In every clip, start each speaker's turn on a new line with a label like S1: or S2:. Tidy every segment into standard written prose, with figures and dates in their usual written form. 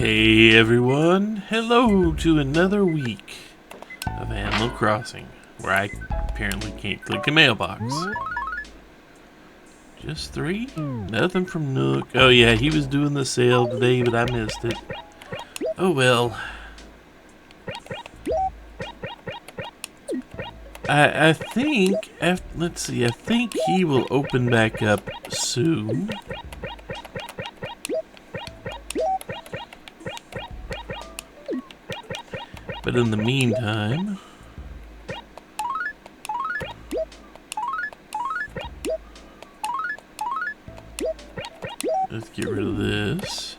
S1: Hey everyone, hello to another week of Animal Crossing, where I apparently can't click a mailbox. Just 3? Nothing from Nook. Oh yeah, he was doing the sale today, but I missed it. Oh well. I think, let's see, I think he will open back up soon. But in the meantime, let's get rid of this.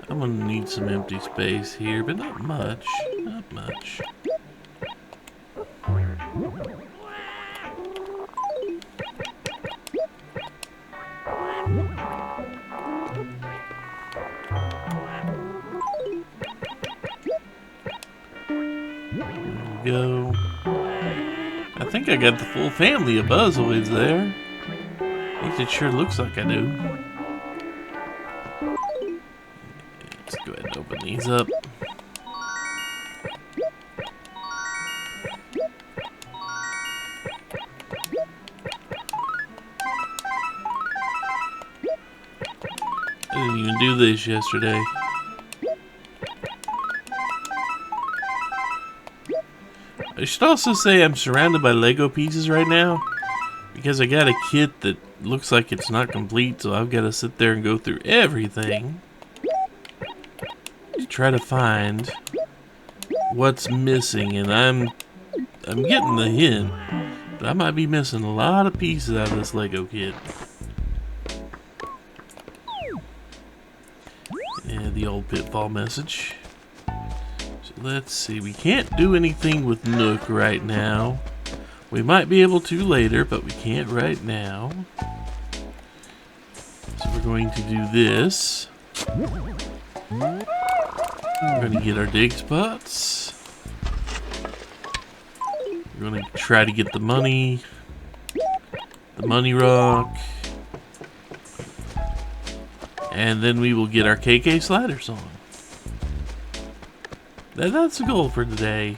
S1: I'm gonna need some empty space here, but not much. Not much. There we go. I think I got the full family of Buzzoids there. At least it sure looks like I do. Let's go ahead and open these up. I didn't even do this yesterday. I should also say I'm surrounded by Lego pieces right now because I got a kit that looks like it's not complete, so I've got to sit there and go through everything to try to find what's missing, and I'm getting the hint that I might be missing a lot of pieces out of this Lego kit. And the old pitfall message. So let's see, we can't do anything with Nook right now. We might be able to later, but we can't right now. So we're going to do this. We're going to get our dig spots. We're going to try to get the money rock. And then we will get our KK sliders on. That's the goal for today.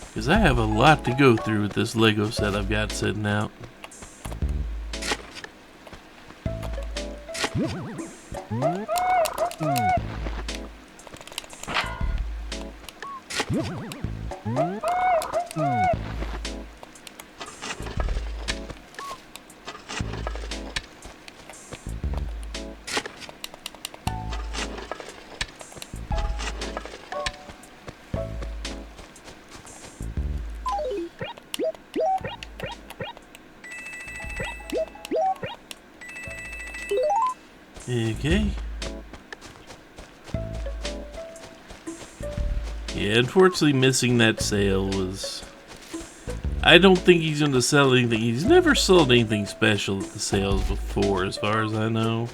S1: Because I have a lot to go through with this Lego set I've got sitting out. Okay. Yeah, unfortunately missing that sale was... I don't think he's going to sell anything. He's never sold anything special at the sales before, as far as I know.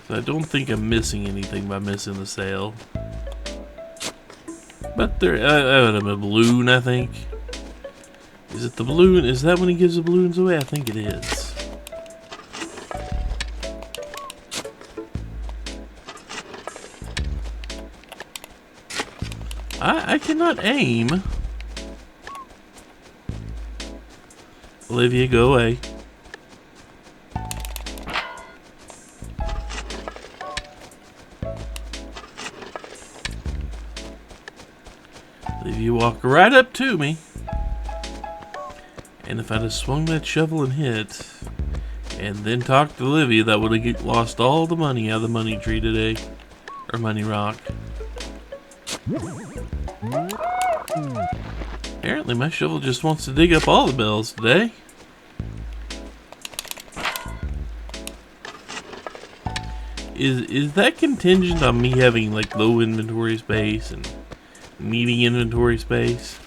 S1: So I don't think I'm missing anything by missing the sale. But there, I have a balloon, I think. Is it the balloon? Is that when he gives the balloons away? I think it is. I cannot aim. Olivia, go away. Olivia, walk right up to me. And if I'd have swung that shovel and hit, and then talked to Olivia, that would have lost all the money out of the money tree today. Or money rock. Apparently my shovel just wants to dig up all the bells today. Is that contingent on me having like low inventory space and needing inventory space?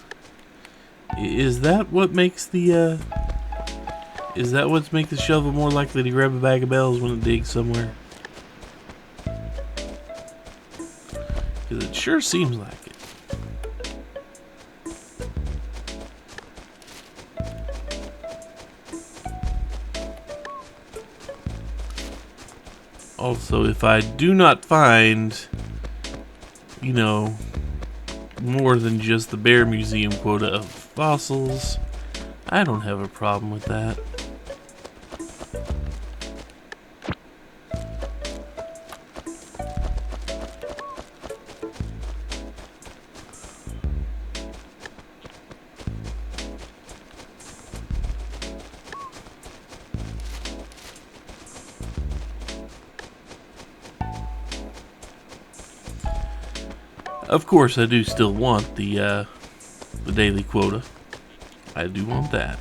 S1: Is that what makes the Is that what's make the shovel more likely to grab a bag of bells when it digs somewhere? Because it sure seems like it. Also, if I do not find, you know, more than just the Bear Museum quota of fossils, I don't have a problem with that. Of course, I do still want the daily quota. I do want that.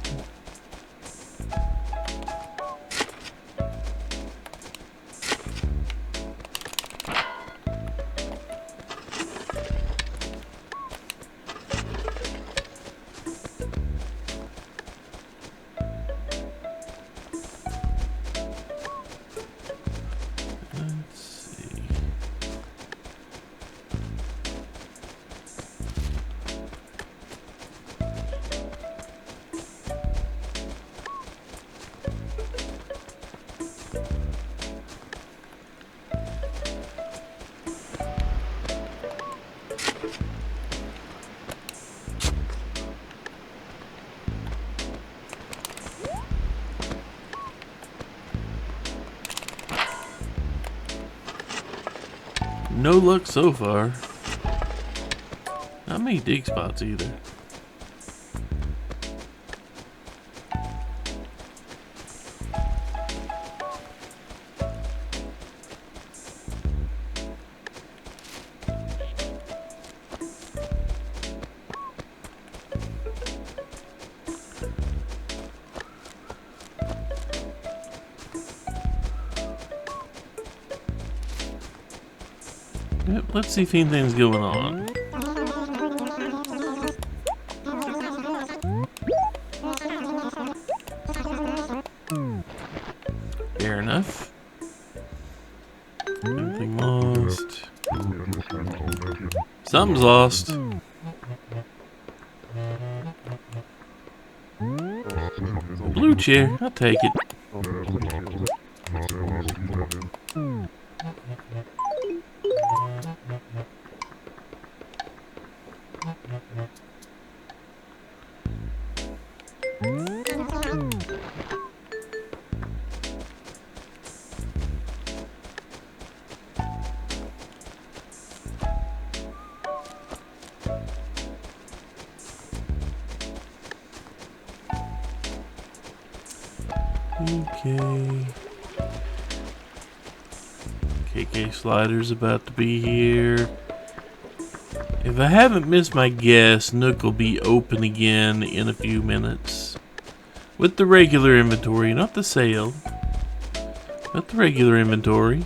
S1: Let's see. No luck so far. Not many dig spots either. Yep, let's see if anything's going on. Fair enough. Anything lost? Something's lost. Blue chair, I'll take it. Okay. KK Slider's about to be here. If I haven't missed my guess, Nook will be open again in a few minutes. With the regular inventory, not the sale. Not the regular inventory.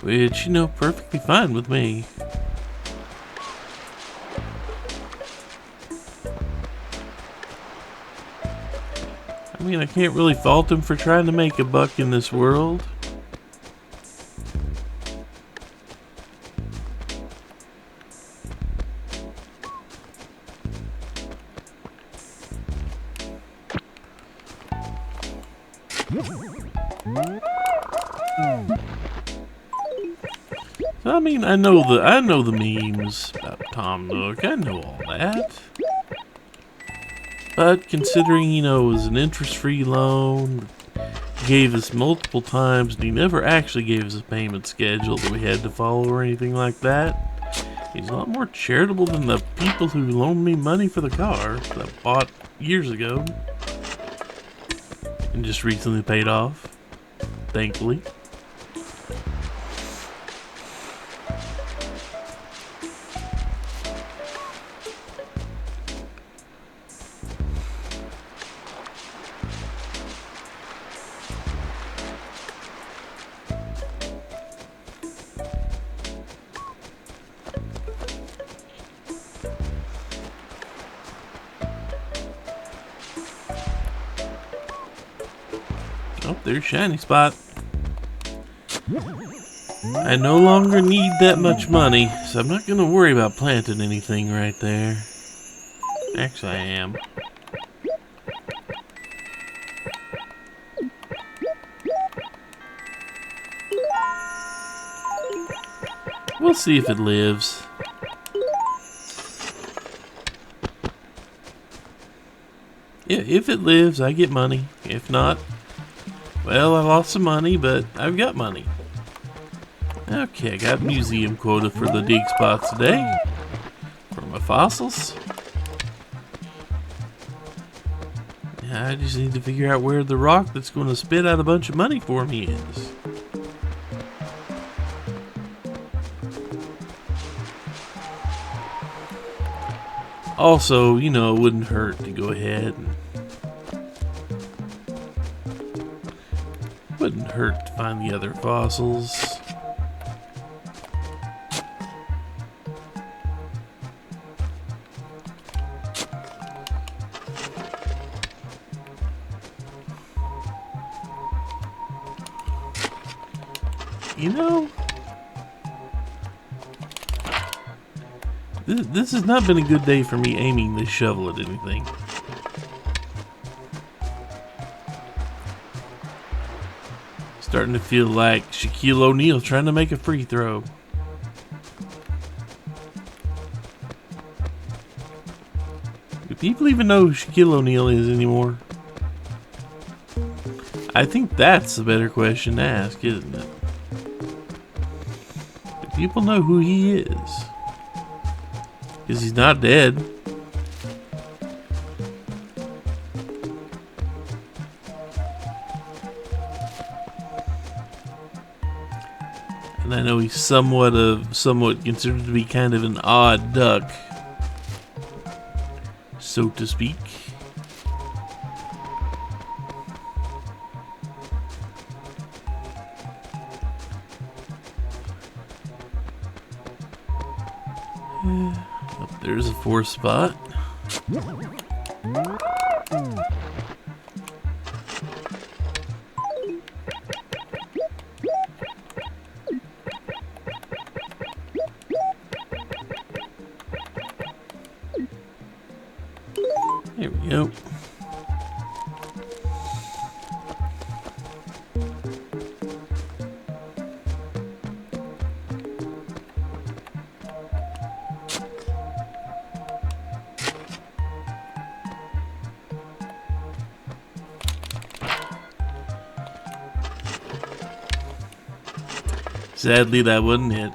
S1: Which, you know, perfectly fine with me. I mean, I can't really fault him for trying to make a buck in this world. So, I mean, I know the memes about Tom Nook. I know all that. But considering, you know, it was an interest-free loan, gave us multiple times, and he never actually gave us a payment schedule that we had to follow or anything like that, he's a lot more charitable than the people who loaned me money for the car that I bought years ago and just recently paid off, thankfully. Oh, there's shiny spot. I no longer need that much money, so I'm not gonna worry about planting anything right there. Actually, I am. We'll see if it lives. Yeah, if it lives, I get money. If not, well, I lost some money, but I've got money. Okay, I got museum quota for the dig spots today. For my fossils. Yeah, I just need to figure out where the rock that's going to spit out a bunch of money for me is. Also, you know, it wouldn't hurt to go ahead and... Wouldn't hurt to find the other fossils. You know, this has not been a good day for me aiming this shovel at anything. Starting to feel like Shaquille O'Neal trying to make a free throw. Do people even know who Shaquille O'Neal is anymore? I think that's the better question to ask, isn't it? Do people know who he is? Because he's not dead. And I know he's somewhat considered to be kind of an odd duck, so to speak. Oh, there's a 4th spot. There we go. Sadly, that wasn't it.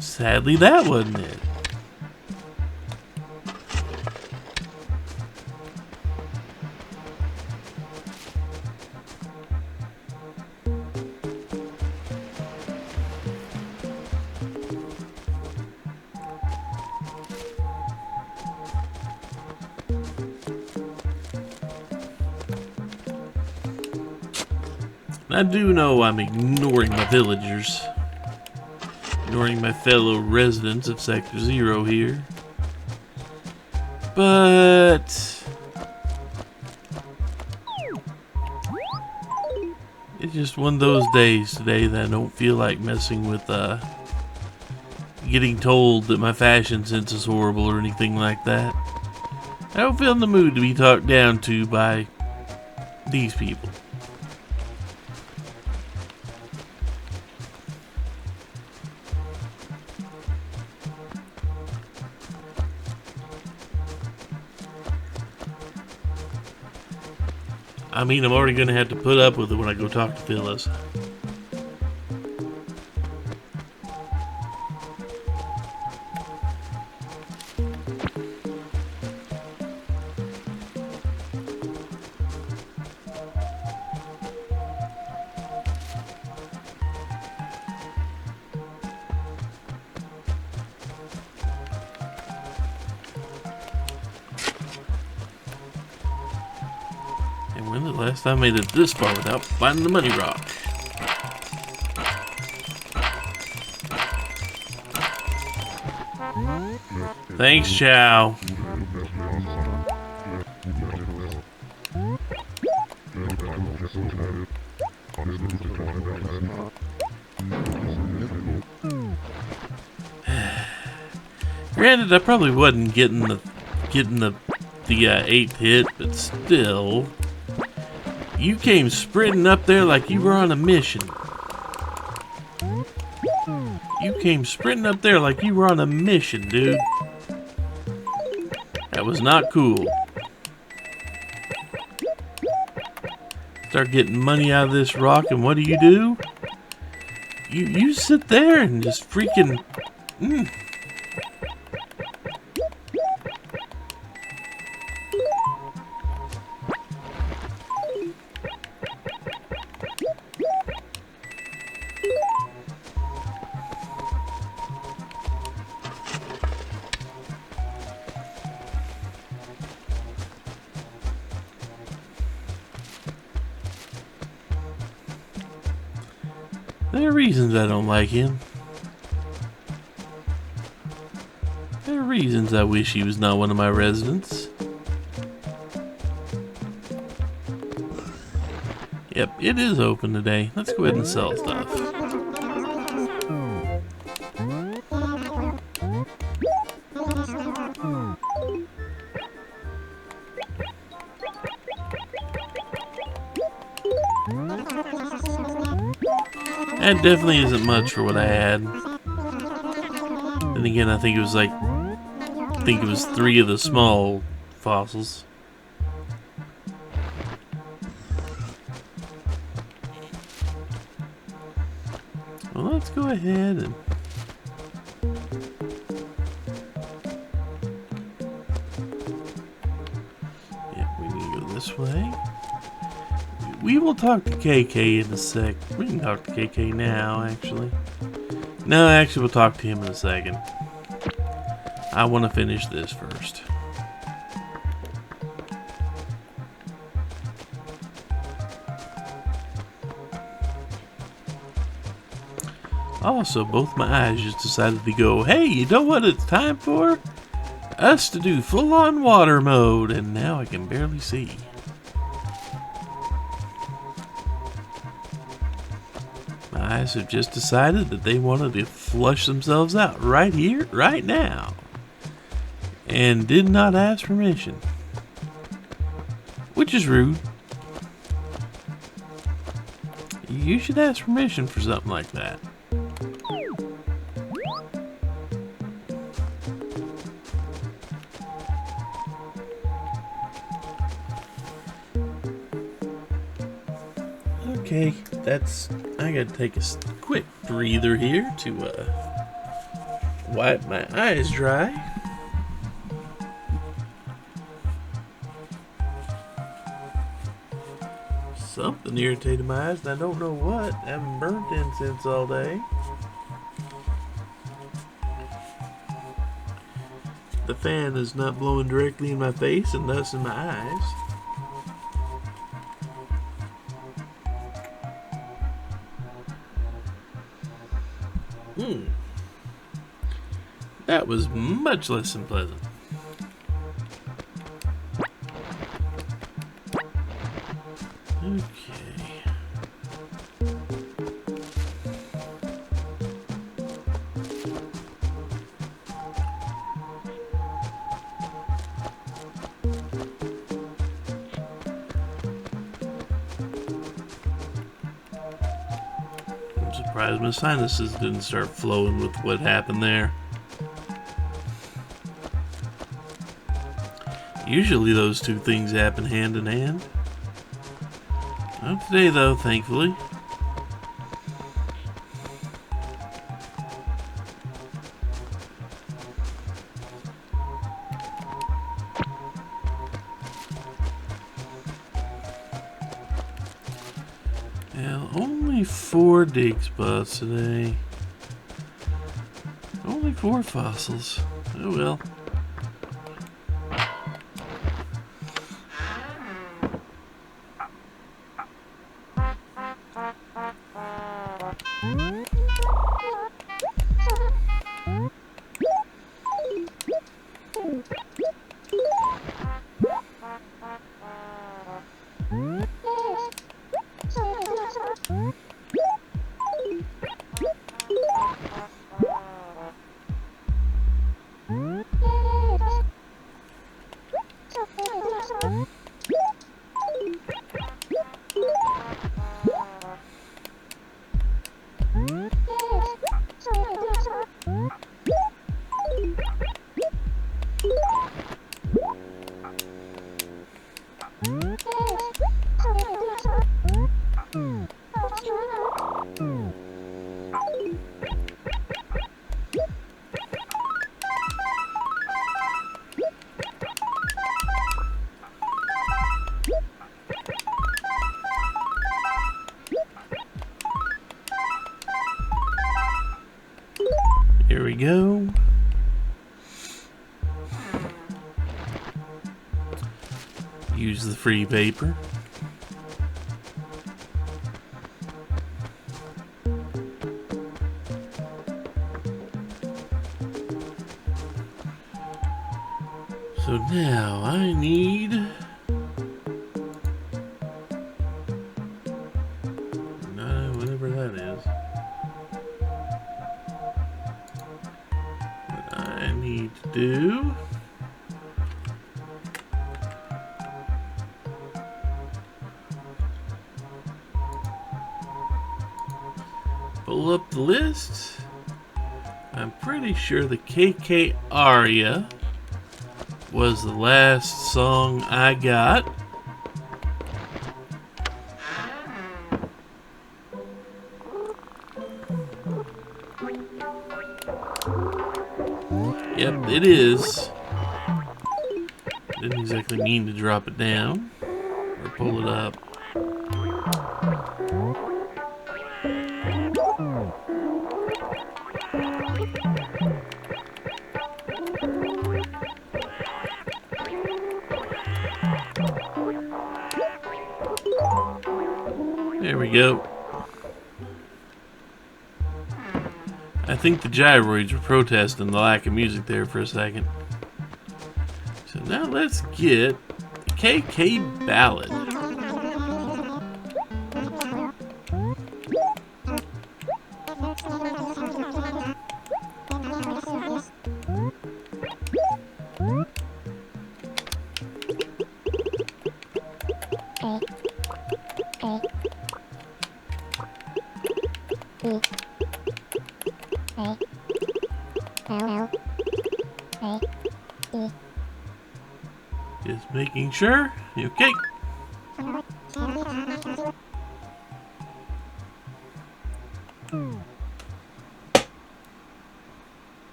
S1: Sadly, that wasn't it. I do know I'm ignoring my villagers. Ignoring my fellow residents of Sector 0 here. But... it's just one of those days today that I don't feel like messing with, getting told that my fashion sense is horrible or anything like that. I don't feel in the mood to be talked down to by these people. I mean, I'm already going to have to put up with it when I go talk to Phyllis. When the last time I made it this far without finding the money rock? Thanks, Chow. Granted, I probably wasn't getting the eighth hit, but still, you came sprinting up there like you were on a mission. You came sprinting up there like you were on a mission, dude. That was not cool. Start getting money out of this rock, and what do? You sit there and just freaking. There are reasons I don't like him. There are reasons I wish he was not one of my residents. Yep, it is open today. Let's go ahead and sell stuff. That definitely isn't much for what I had. And again, I think it was 3 of the small fossils. Well, let's go ahead and we can go this way. We will talk to KK in a sec. We can talk to KK now, actually. No, actually, we'll talk to him in a second. I want to finish this first. Also, both my eyes just decided to go, hey, you know what it's time for? Us to do full-on water mode, and now I can barely see. My eyes have just decided that they wanted to flush themselves out right here, right now. And did not ask permission. Which is rude. You should ask permission for something like that. Okay, I gotta take a quick breather here to wipe my eyes dry. Something irritated my eyes, and I don't know what. I haven't burnt incense all day. The fan is not blowing directly in my face and thus in my eyes. That was much less than pleasant. Okay. I'm surprised my sinuses didn't start flowing with what happened there. Usually those two things happen hand in hand. Not today though, thankfully. Now, only 4 dig spots today. Only 4 fossils. Oh well. Here we go. Use the free vapor. So now I need whatever that is. What I need to do pull up the list. I'm pretty sure the KK Aria was the last song I got. Yep, it is. Didn't exactly mean to drop it down or pull it up. There we go. I think the gyroids were protesting the lack of music there for a second. So now let's get the KK Ballad. Just making sure. Okay.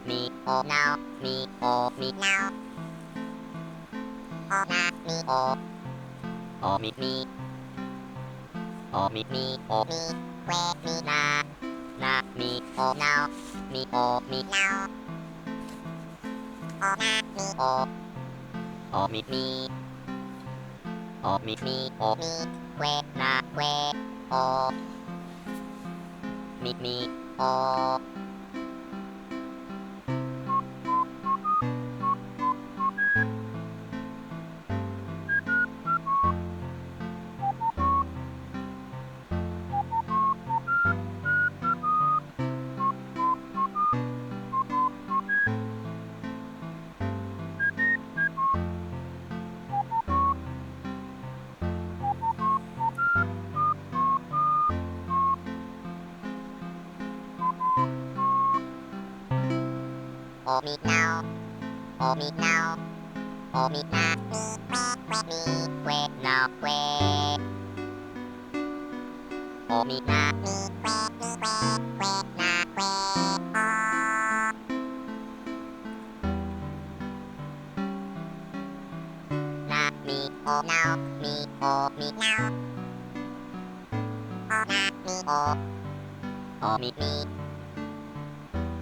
S2: Me, oh now, me, oh me now. Oh na, me, oh me, me. Oh me, oh me, where me na, me, oh now, me now. Oh na, me, oh me, oh me, where na, where, oh me, oh. Oh me now, oh me now, oh me na, me, where now, where. Oh me na, me, where na, where, na, me, oh now, me, oh me now. Oh na, me, oh me,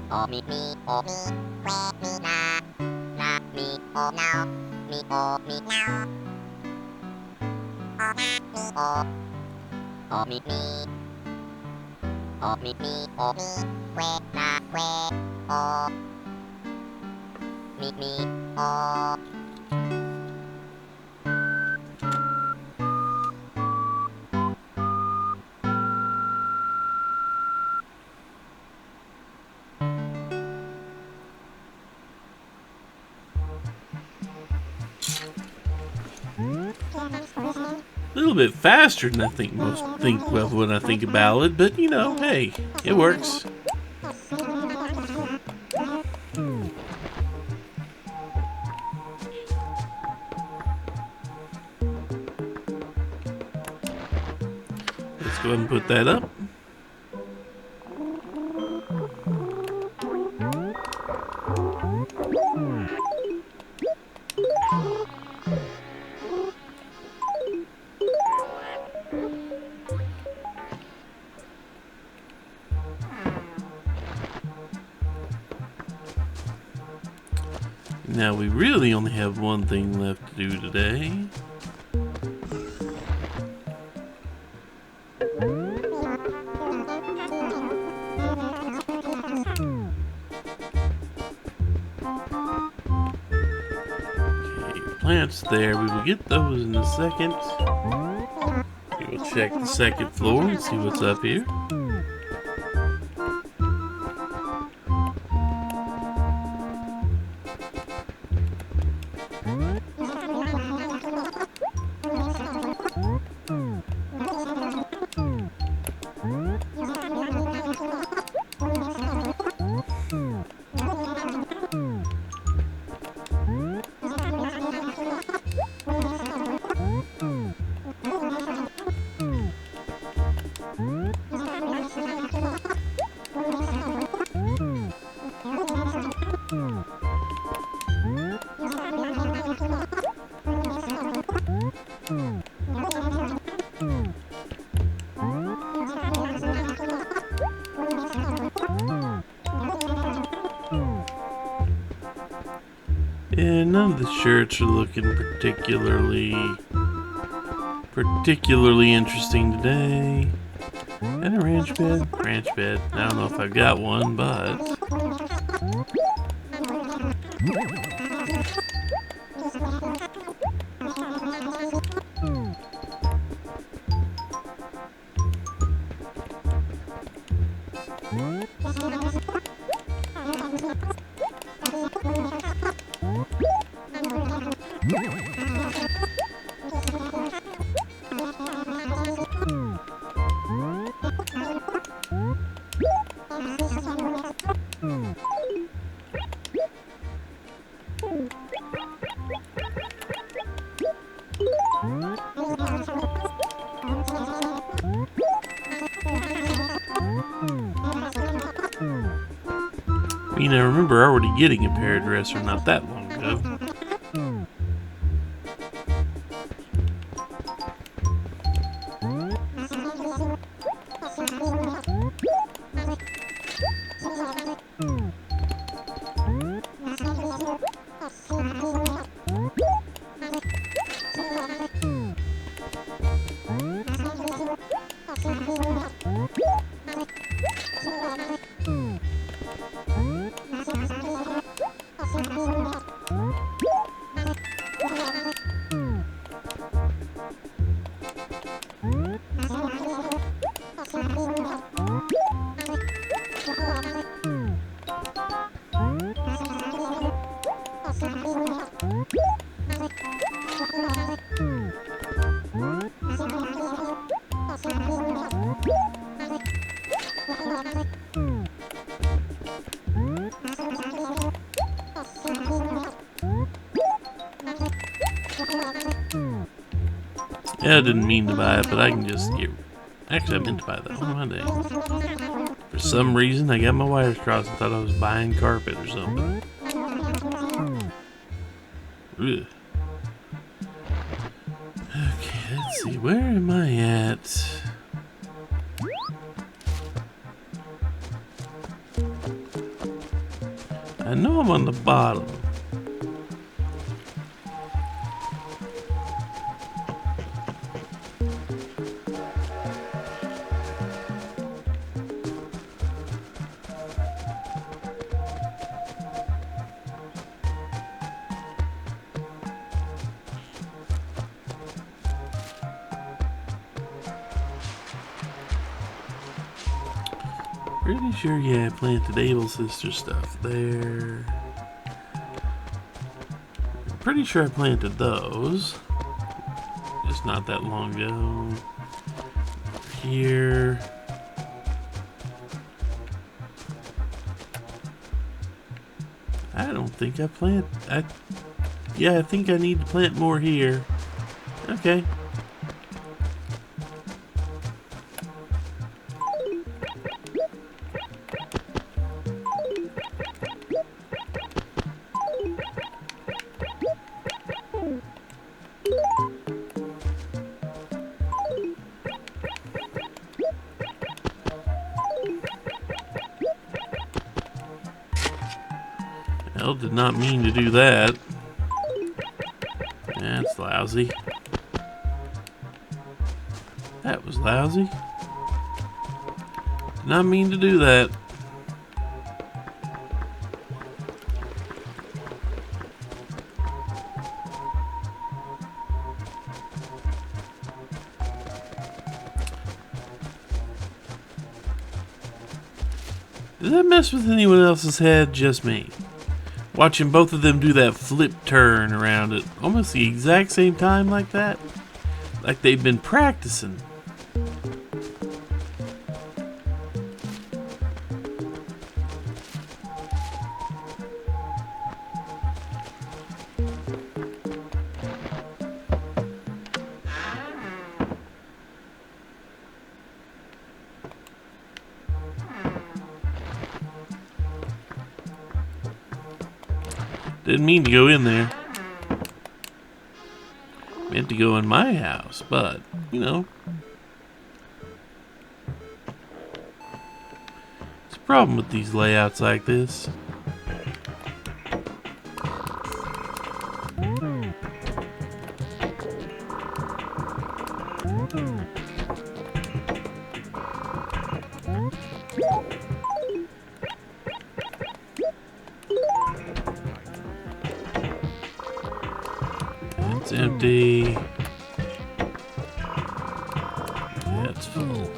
S2: oh me, oh me, where me na, na me, oh now, me, oh me now, oh na me, oh me, oh me, oh me, where na, where, oh me, oh.
S1: A little bit faster than I think most think of when I think a ballad, but you know, hey, it works. Let's go ahead and put that up. Now we really only have one thing left to do today. Okay, plants there. We will get those in a second. We will check the second floor and see what's up here. And none of the shirts are looking particularly interesting today. And a ranch bed? Ranch bed. I don't know if I've got one, but... I mean, I remember already getting a hairdresser not that long ago. Yeah, I didn't mean to buy it, but I can just get... Actually, I meant to buy that. What am I doing? For some reason, I got my wires crossed and thought I was buying carpet or something. Ugh. Okay, let's see. Where am I at? I know I'm on the bottom. Pretty sure, yeah, I planted Able Sister stuff there. Pretty sure I planted those. Just not that long ago. Here. I don't think I yeah, I think I need to plant more here. Okay. Hell, did not mean to do that. That's lousy. That was lousy. Did not mean to do that. Did that mess with anyone else's head? Just me. Watching both of them do that flip turn around at almost the exact same time like that. Like they've been practicing. Didn't mean to go in there. Meant to go in my house, but, you know. It's a problem with these layouts like this. It's empty. Yeah, it's full.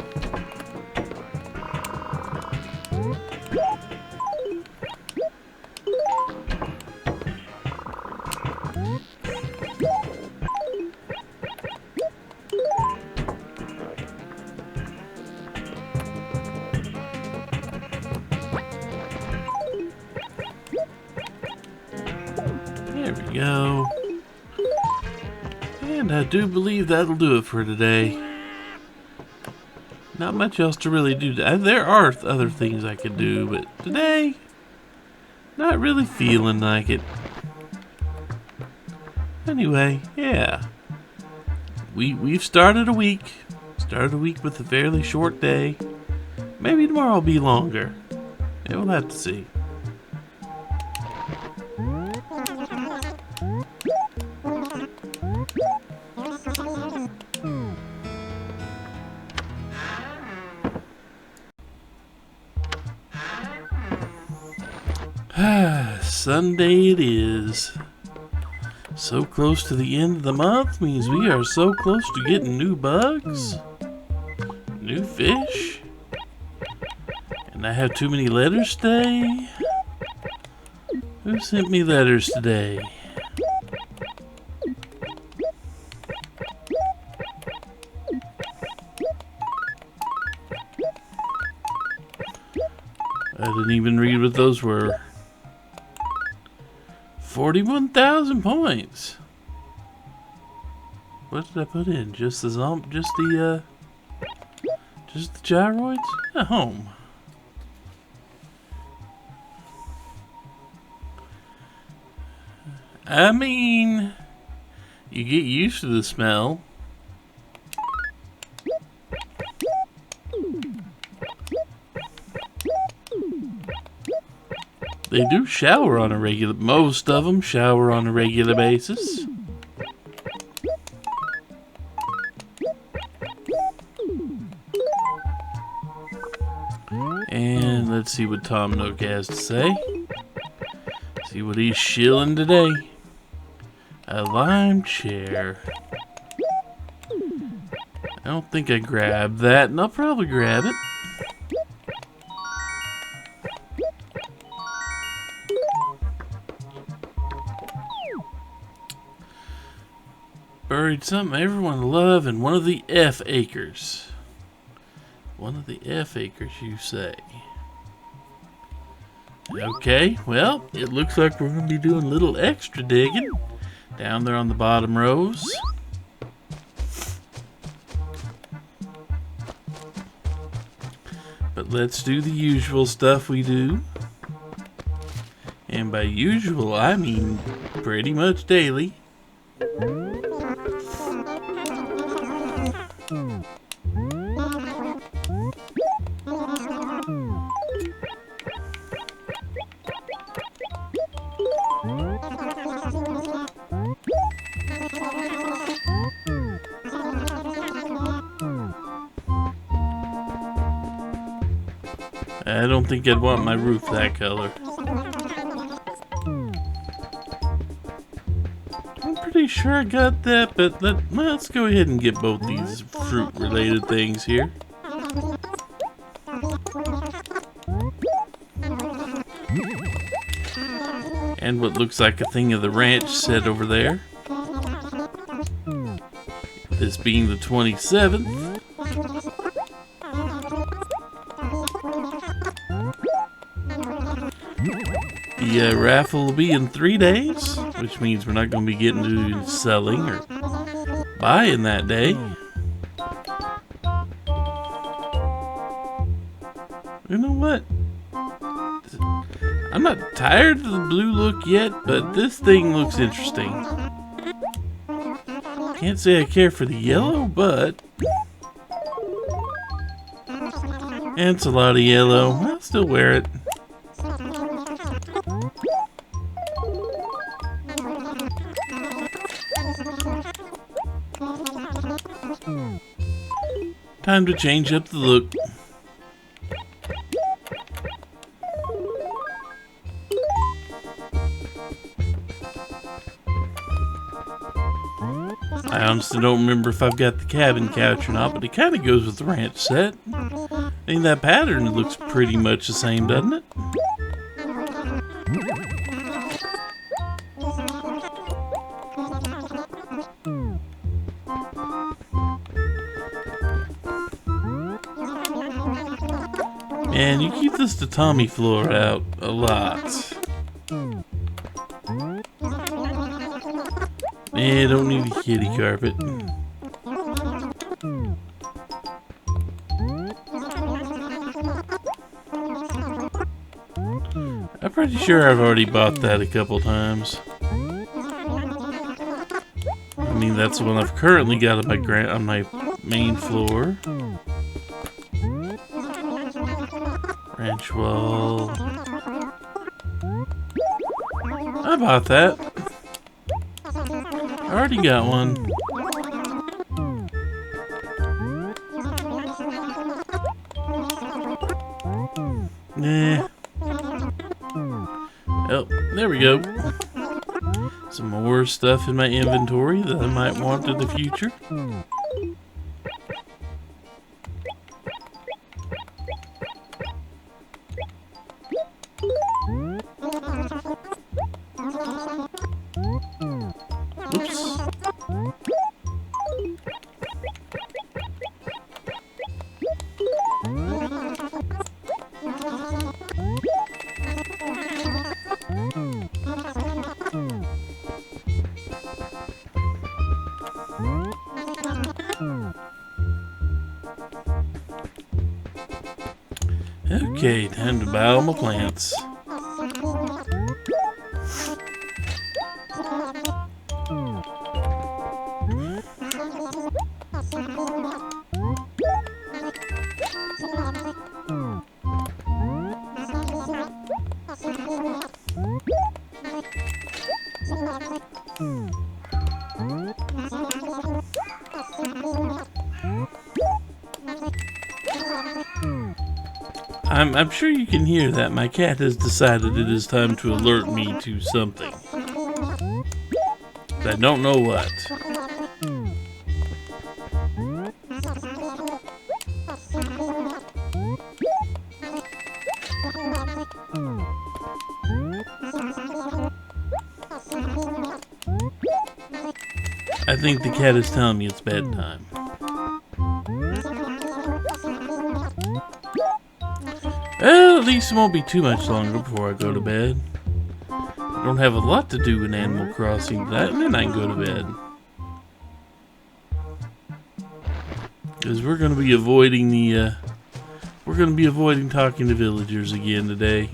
S1: There we go. And I do believe that'll do it for today. Not much else to really do. There are other things I could do, but today, not really feeling like it. Anyway, yeah. We've started a week. Started a week with a fairly short day. Maybe tomorrow will be longer. Yeah, we'll have to see. Sunday it is. So close to the end of the month means we are so close to getting new bugs, new fish, and I have too many letters today. Who sent me letters today? I didn't even read what those were. 41,000 points. What did I put in? Just the gyroids? At home. I mean, you get used to the smell. They do shower on a regular... Most of them shower on a regular basis. And let's see what Tom Nook has to say. See what he's shilling today. A lime chair. I don't think I grabbed that, and I'll probably grab it. Buried something everyone love in one of the F acres. One of the F acres, you say? Okay, well, it looks like we're going to be doing a little extra digging down there on the bottom rows. But let's do the usual stuff we do. And by usual, I mean pretty much daily. I don't think I'd want my roof that color. I'm pretty sure I got that, but let's go ahead and get both these fruit-related things here. And what looks like a thing of the ranch set over there. This being the 27th. The raffle will be in 3 days, which means we're not going to be getting to selling or buying that day. You know what? I'm not tired of the blue look yet, but this thing looks interesting. Can't say I care for the yellow, but... And it's a lot of yellow. I'll still wear it. Time to change up the look. I honestly don't remember if I've got the cabin couch or not, but it kind of goes with the ranch set. I mean, that pattern looks pretty much the same, doesn't it? And you keep this tatami floor out a lot. I don't need a kitty carpet. I'm pretty sure I've already bought that a couple times. I mean, that's the one I've currently got on my main floor. Ranch wall. I bought that. I already got one. Nah. Oh, there we go. Some more stuff in my inventory that I might want in the future. Oops. Okay, time to buy all my plants. I'm sure you can hear that my cat has decided it is time to alert me to something. I don't know what. I think the cat is telling me it's bedtime. Well, at least it won't be too much longer before I go to bed. I don't have a lot to do in Animal Crossing tonight, and then I can go to bed. Because we're going to be avoiding talking to villagers again today.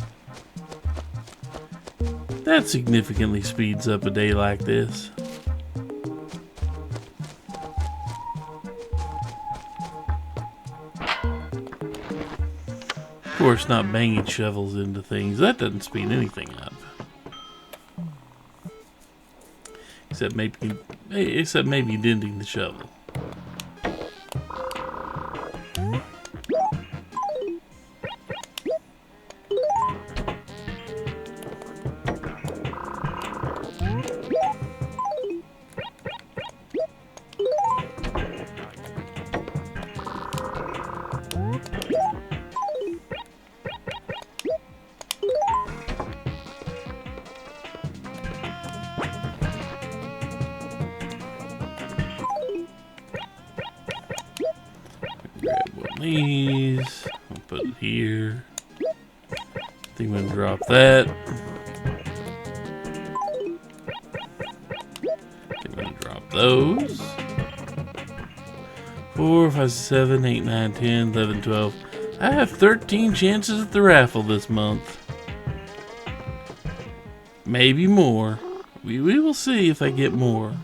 S1: That significantly speeds up a day like this. Of course, not banging shovels into things. That doesn't speed anything up. Except maybe denting the shovel. Grab one of these. I'll put it here. I think I'm gonna drop that. I'm gonna drop those. 4, 5, 7, 8, 9, 10, 11, 12. I have 13 chances at the raffle this month. Maybe more. We will see if I get more.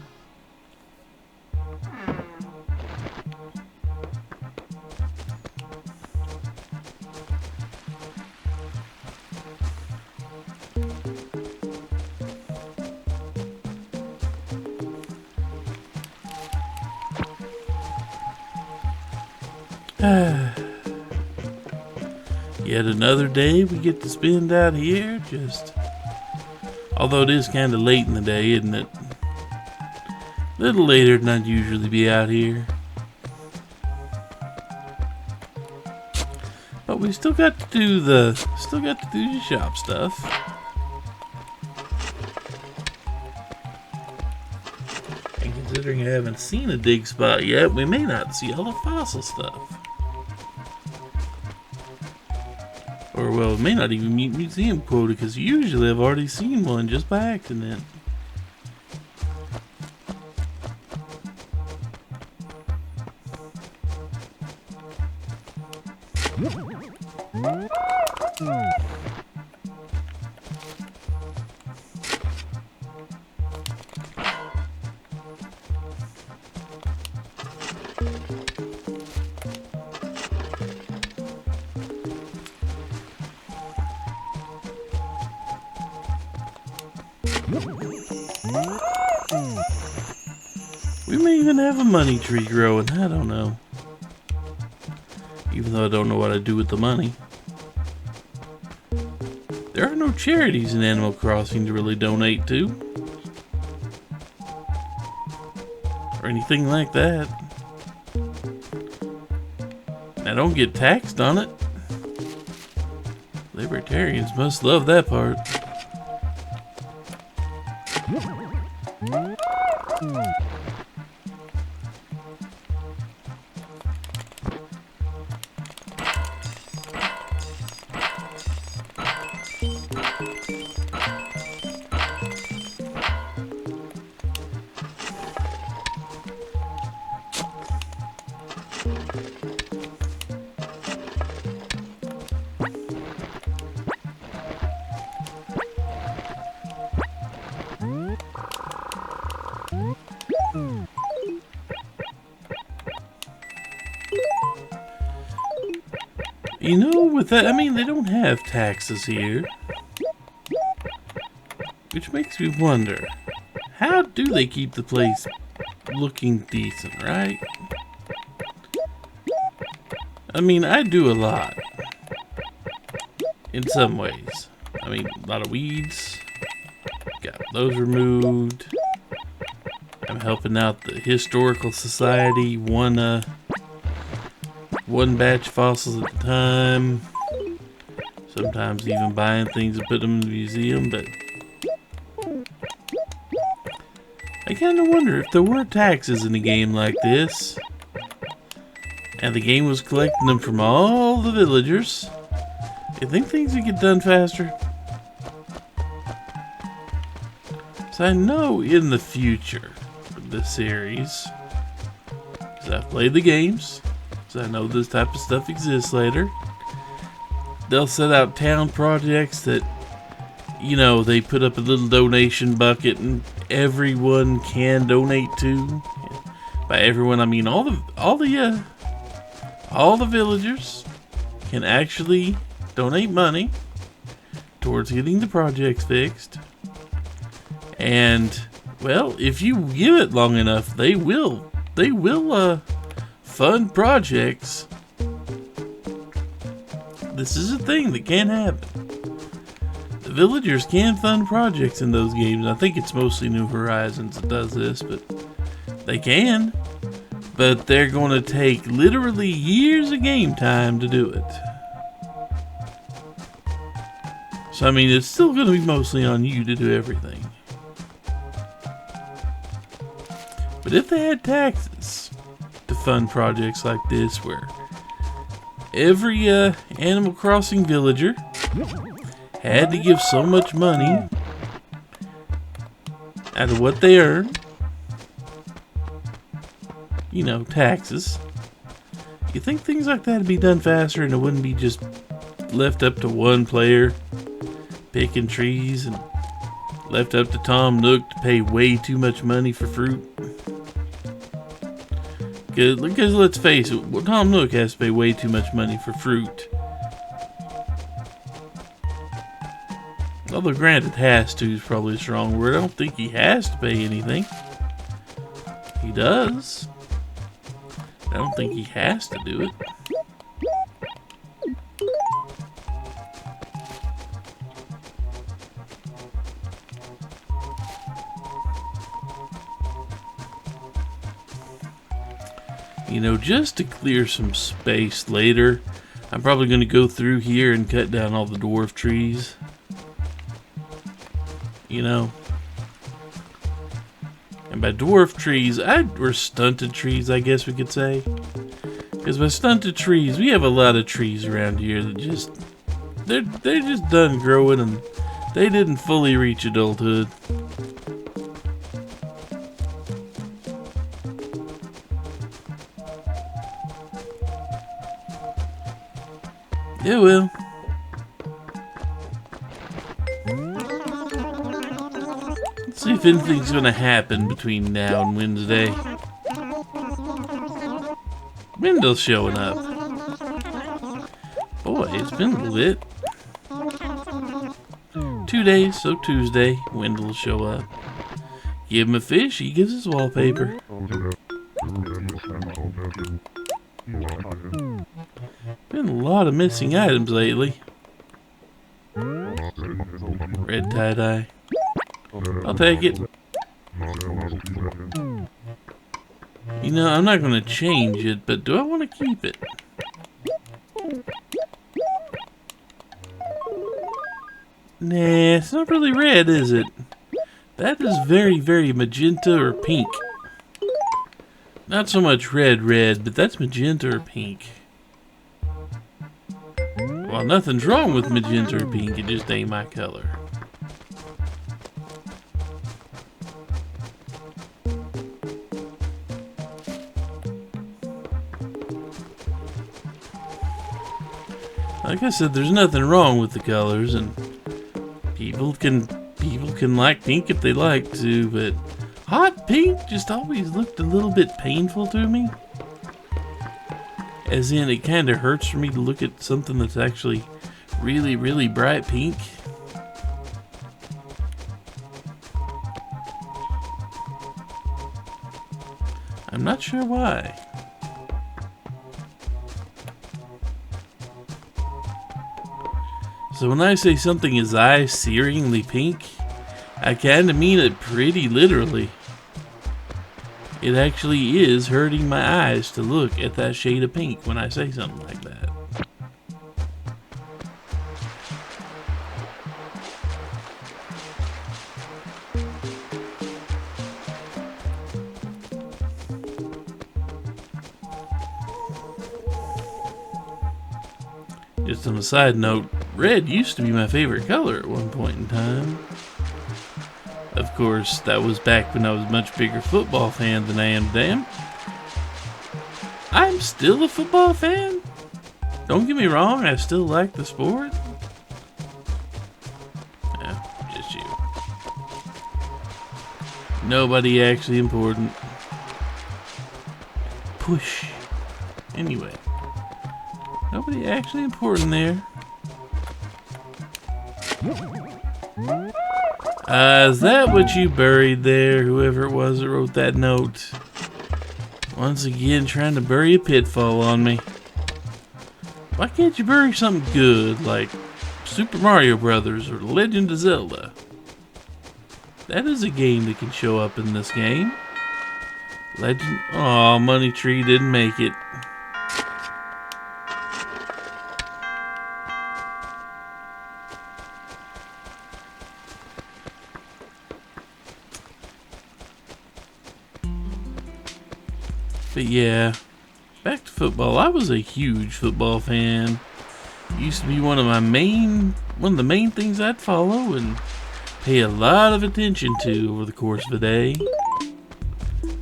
S1: Yet another day we get to spend out here, although it is kind of late in the day, isn't it? A little later than I'd usually be out here. But we still got to do the shop stuff. And considering I haven't seen a dig spot yet, we may not see all the fossil stuff. Or, well, it may not even meet museum quota, because usually I've already seen one just by accident. We may even have a money tree growing, I don't know. Even though I don't know what I'd do with the money. There are no charities in Animal Crossing to really donate to. Or anything like that. I don't get taxed on it. Libertarians must love that part. You know, with that, I mean, they don't have taxes here. Which makes me wonder, how do they keep the place looking decent, right? I mean, I do a lot. In some ways. I mean, a lot of weeds. Got those removed. I'm helping out the Historical Society, one batch of fossils at a time. Sometimes even buying things and put them in the museum, but I kind of wonder if there were taxes in a game like this, and the game was collecting them from all the villagers. You think things would get done faster? So I know in the future of this series, because I've played the games, so I know this type of stuff exists later, they'll set out town projects that, you know, they put up a little donation bucket and everyone can donate to. By everyone, I mean all the villagers can actually donate money towards getting the projects fixed. And, well, if you give it long enough, they will fund projects. This is a thing that can happen. The villagers can fund projects in those games. I think it's mostly New Horizons that does this, but they can. But they're going to take literally years of game time to do it. So, I mean, it's still going to be mostly on you to do everything. But if they had taxes to fund projects like this, where every Animal Crossing villager had to give so much money out of what they earn, you know, taxes, you think things like that would be done faster and it wouldn't be just left up to one player picking trees and left up to Tom Nook to pay way too much money for fruit? Because let's face it, Tom Nook has to pay way too much money for fruit. Although granted, has to is probably a strong word. I don't think he has to pay anything. He does. I don't think he has to do it. You know, just to clear some space later, I'm probably going to go through here and cut down all the dwarf trees. You know. And by dwarf trees, or stunted trees, I guess we could say. Because by stunted trees, we have a lot of trees around here that just, they're just done growing and they didn't fully reach adulthood. Yeah, well. Let's see if anything's gonna happen between now and Wednesday. Wendell's showing up. Boy, it's been lit. 2 days, so Tuesday, Wendell will show up. Give him a fish, he gives us wallpaper. Been a lot of missing items lately. Red tie-dye. I'll take it. You know, I'm not going to change it, but do I want to keep it? Nah, it's not really red, is it? That is very, very magenta or pink. Not so much red, but that's magenta or pink. Well, nothing's wrong with magenta or pink, it just ain't my color. Like I said, there's nothing wrong with the colors, and people can like pink if they like to, but hot pink just always looked a little bit painful to me. As in, it kind of hurts for me to look at something that's actually really, really bright pink. I'm not sure why. So when I say something is eye-searingly pink, I kinda mean it pretty literally. It actually is hurting my eyes to look at that shade of pink when I say something like that. Just on a side note, red used to be my favorite color at one point in time. Of course, that was back when I was a much bigger football fan than I am today. I'm still a football fan. Don't get me wrong, I still like the sport. Yeah, just you. Nobody actually important. Push. Anyway. Nobody actually important there. Is that what you buried there, whoever it was that wrote that note? Once again, trying to bury a pitfall on me. Why can't you bury something good, like Super Mario Brothers or Legend of Zelda? That is a game that can show up in this game. Legend... Aw, Money Tree didn't make it. But yeah, back to football. I was a huge football fan. Used to be one of the main things I'd follow and pay a lot of attention to over the course of a day.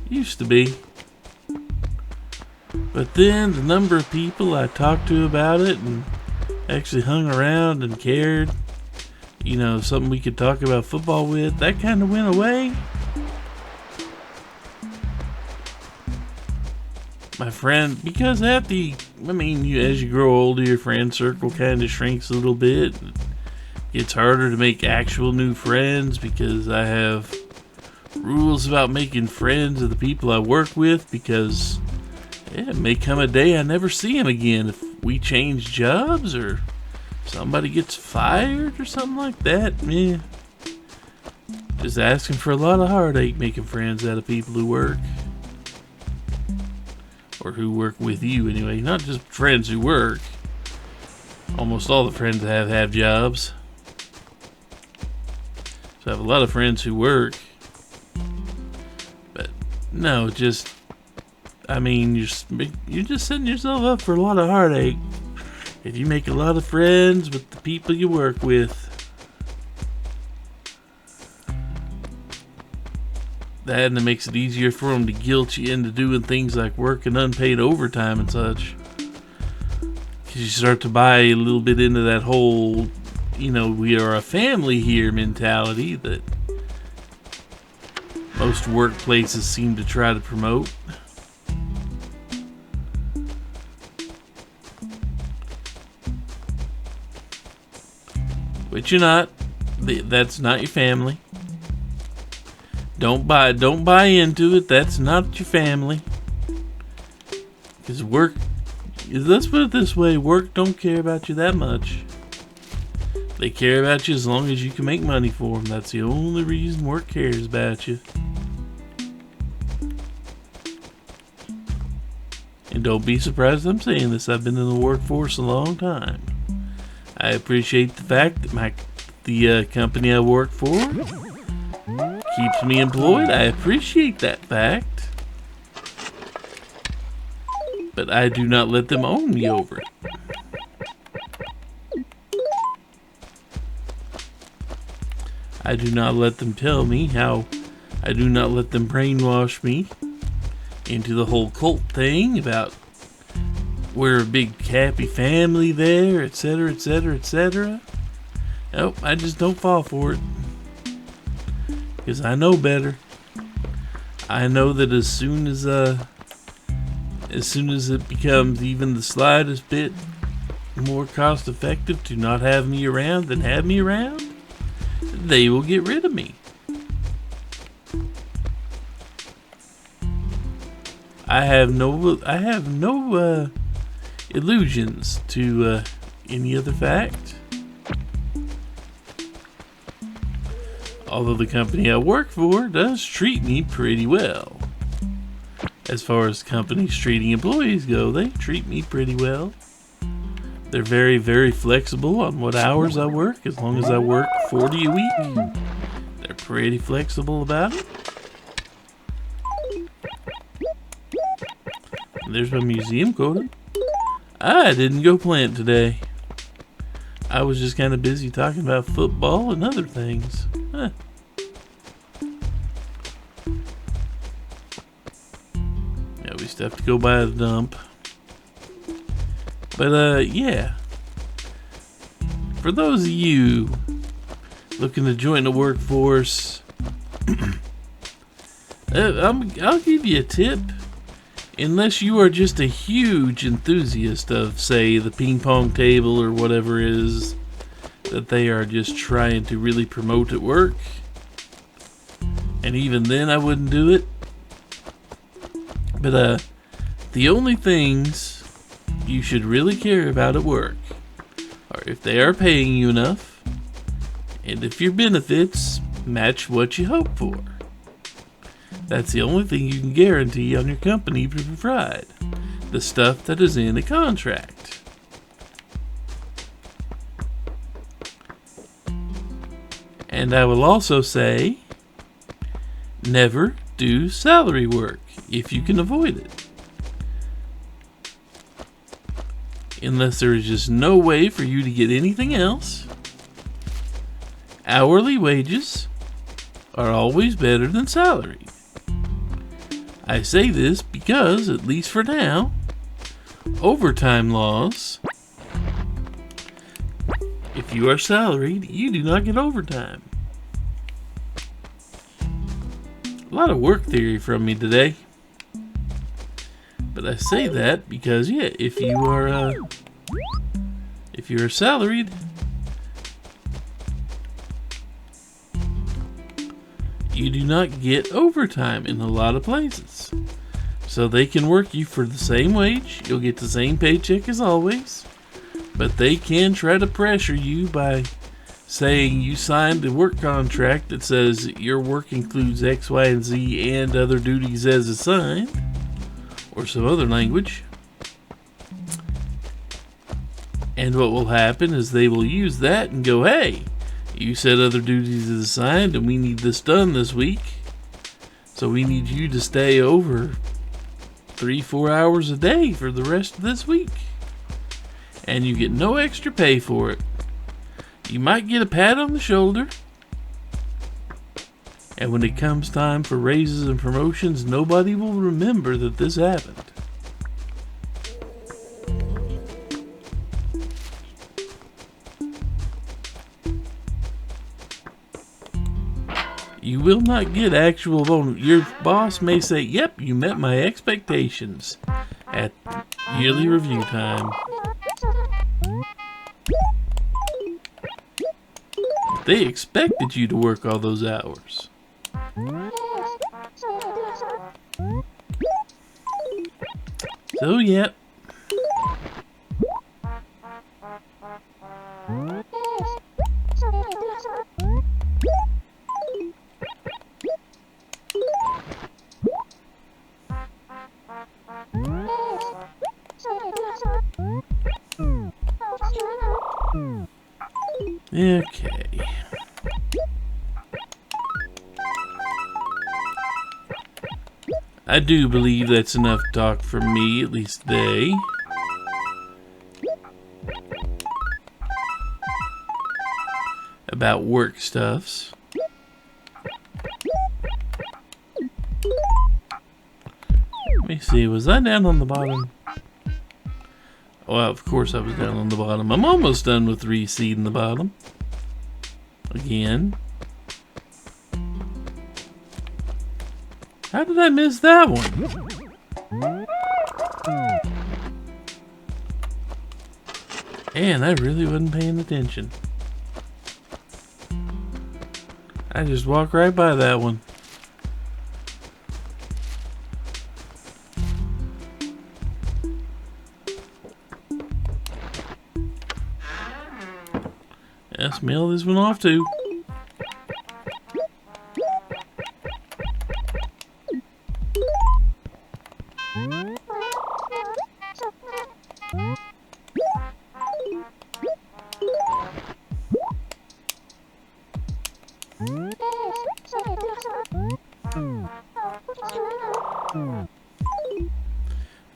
S1: Used to be. But then the number of people I talked to about it and actually hung around and cared, you know, something we could talk about football with, that kind of went away. My friend, because as you grow older, your friend circle kind of shrinks a little bit. It's harder to make actual new friends because I have rules about making friends of the people I work with because it may come a day I never see them again if we change jobs or somebody gets fired or something like that. Yeah. Just asking for a lot of heartache making friends out of people who work. Or who work with you anyway, not just friends who work. Almost all the friends I have jobs. So I have a lot of friends who work. But no, you're just setting yourself up for a lot of heartache if you make a lot of friends with the people you work with. That and it makes it easier for them to guilt you into doing things like working unpaid overtime and such. Because you start to buy a little bit into that whole, we are a family here mentality that most workplaces seem to try to promote. Which you're not. That's not your family. Don't buy into it. That's not your family. Because let's put it this way, work don't care about you that much. They care about you as long as you can make money for them. That's the only reason work cares about you. And don't be surprised I'm saying this. I've been in the workforce a long time. I appreciate the fact that the company I work for keeps me employed. I appreciate that fact. But I do not let them own me over it. I do not let them tell me how. I do not let them brainwash me into the whole cult thing about we're a big happy family there, etc., etc., etc. Nope, I just don't fall for it. Because I know better. I know that as soon as it becomes even the slightest bit more cost effective to not have me around than have me around, they will get rid of me. I have no illusions to any other fact. Although the company I work for does treat me pretty well. As far as companies treating employees go, they treat me pretty well. They're very, very flexible on what hours I work, as long as I work 40 a week. They're pretty flexible about it. And there's my museum quota. I didn't go plant today. I was just kind of busy talking about football and other things. Huh. Yeah, we still have to go by the dump. But, yeah. For those of you looking to join the workforce, I'll give you a tip. Unless you are just a huge enthusiast of, say, the ping pong table or whatever it is that they are just trying to really promote at work. And even then I wouldn't do it. But, the only things you should really care about at work are if they are paying you enough, and if your benefits match what you hope for. That's the only thing you can guarantee on your company to provide. The stuff that is in a contract. And I will also say, never do salary work if you can avoid it. Unless there is just no way for you to get anything else. Hourly wages are always better than salary. I say this because, at least for now, overtime laws, if you are salaried, you do not get overtime. A lot of work theory from me today. But I say that because, yeah, if you're salaried, you do not get overtime in a lot of places. So they can work you for the same wage. You'll get the same paycheck as always. But they can try to pressure you by saying you signed a work contract that says your work includes X, Y, and Z and other duties as assigned. Or some other language. And what will happen is they will use that and go, hey, you said other duties is assigned and we need this done this week. So we need you to stay over 3-4 hours a day for the rest of this week. And you get no extra pay for it. You might get a pat on the shoulder. And when it comes time for raises and promotions, nobody will remember that this happened. You will not get actual bonus. Your boss may say, yep, you met my expectations at yearly review time. They expected you to work all those hours. So, yep. Okay. I do believe that's enough talk from me, at least today. About work stuffs. Let me see, was I down on the bottom? Well, of course I was down on the bottom. I'm almost done with reseeding the bottom. Again. How did I miss that one? Man, I really wasn't paying attention. I just walked right by that one. mail this one off too.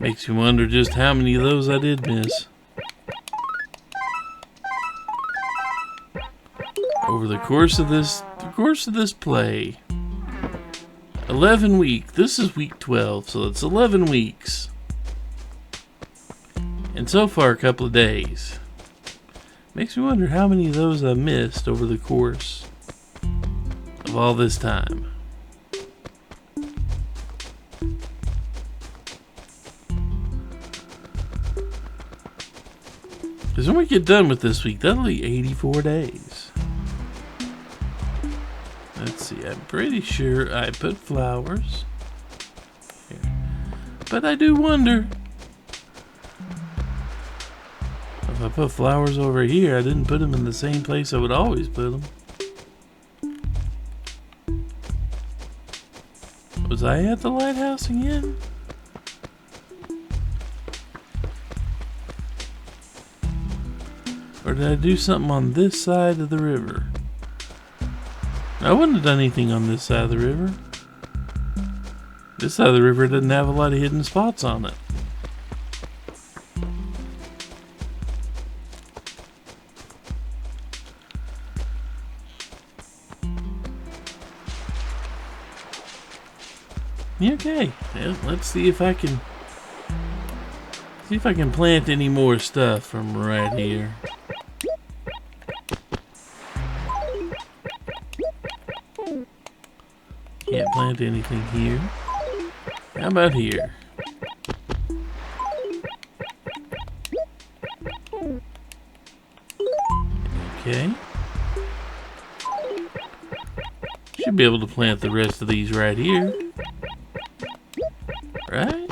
S1: Makes you wonder just how many of those I did miss. Over the course of this play. 11 weeks. This is week 12, so it's 11 weeks. And so far a couple of days. Makes me wonder how many of those I missed over the course of all this time. Because when we get done with this week, that'll be 84 days. Let's see, I'm pretty sure I put flowers here. But I do wonder if I put flowers over here, I didn't put them in the same place I would always put them. Was I at the lighthouse again? Or did I do something on this side of the river? I wouldn't have done anything on this side of the river. This side of the river doesn't have a lot of hidden spots on it. Okay, well, let's see if I can plant any more stuff from right here. Can't plant anything here. How about here? Okay. Should be able to plant the rest of these right here. Right?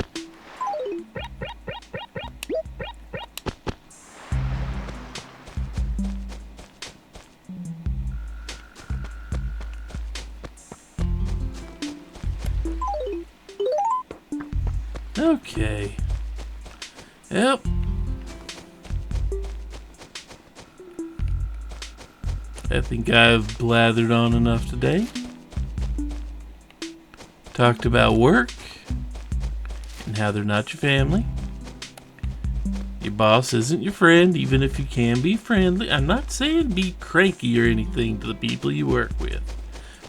S1: Okay. Yep. I think I've blathered on enough today. Talked about work and how they're not your family. Your boss isn't your friend, even if you can be friendly. I'm not saying be cranky or anything to the people you work with.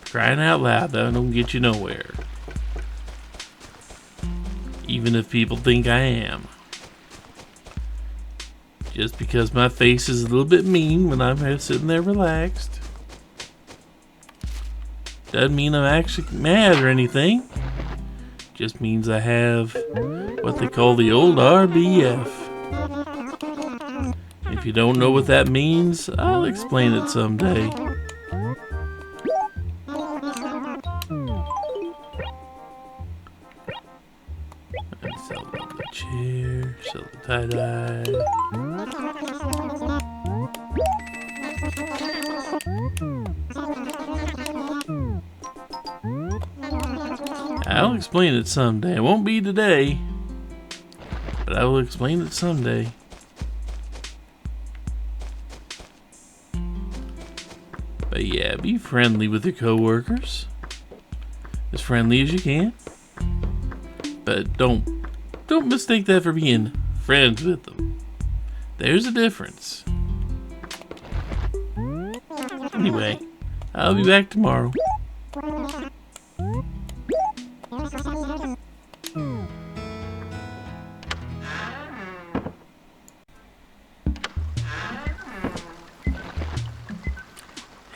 S1: Crying out loud, that don't get you nowhere. Even if people think I am. Just because my face is a little bit mean when I'm sitting there relaxed doesn't mean I'm actually mad or anything. Just means I have what they call the old RBF. If you don't know what that means, I'll explain it someday. Sell the chair, sell the tie-dye. I'll explain it someday. It won't be today, but I will explain it someday. But yeah, be friendly with your coworkers. As friendly as you can. But don't mistake that for being friends with them. There's a difference. Anyway, I'll be back tomorrow.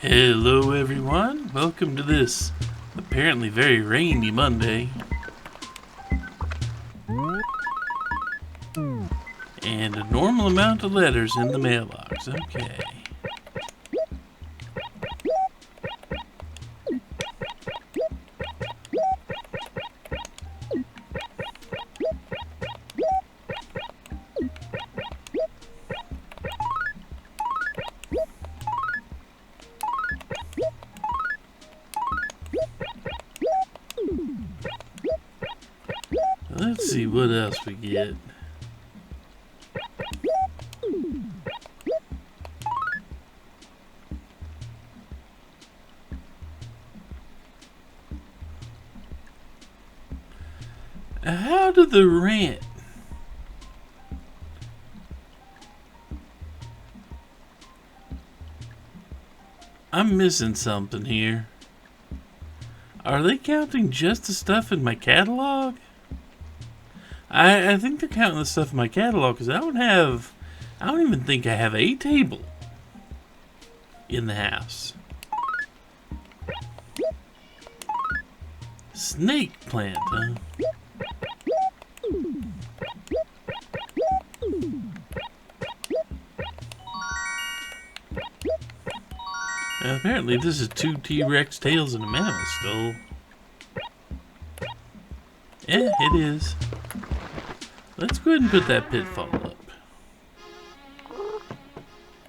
S1: Hello everyone, welcome to this apparently very rainy Monday. And a normal amount of letters in the mailbox, okay. Let's see what else we get. How did the rent? I'm missing something here. Are they counting just the stuff in my catalog? I think they're counting the stuff in my catalog because I don't even think I have a table in the house. Snake plant, huh? Apparently this is 2 T-Rex tails and a mammoth skull. Yeah, it is. Let's go ahead and put that pitfall up.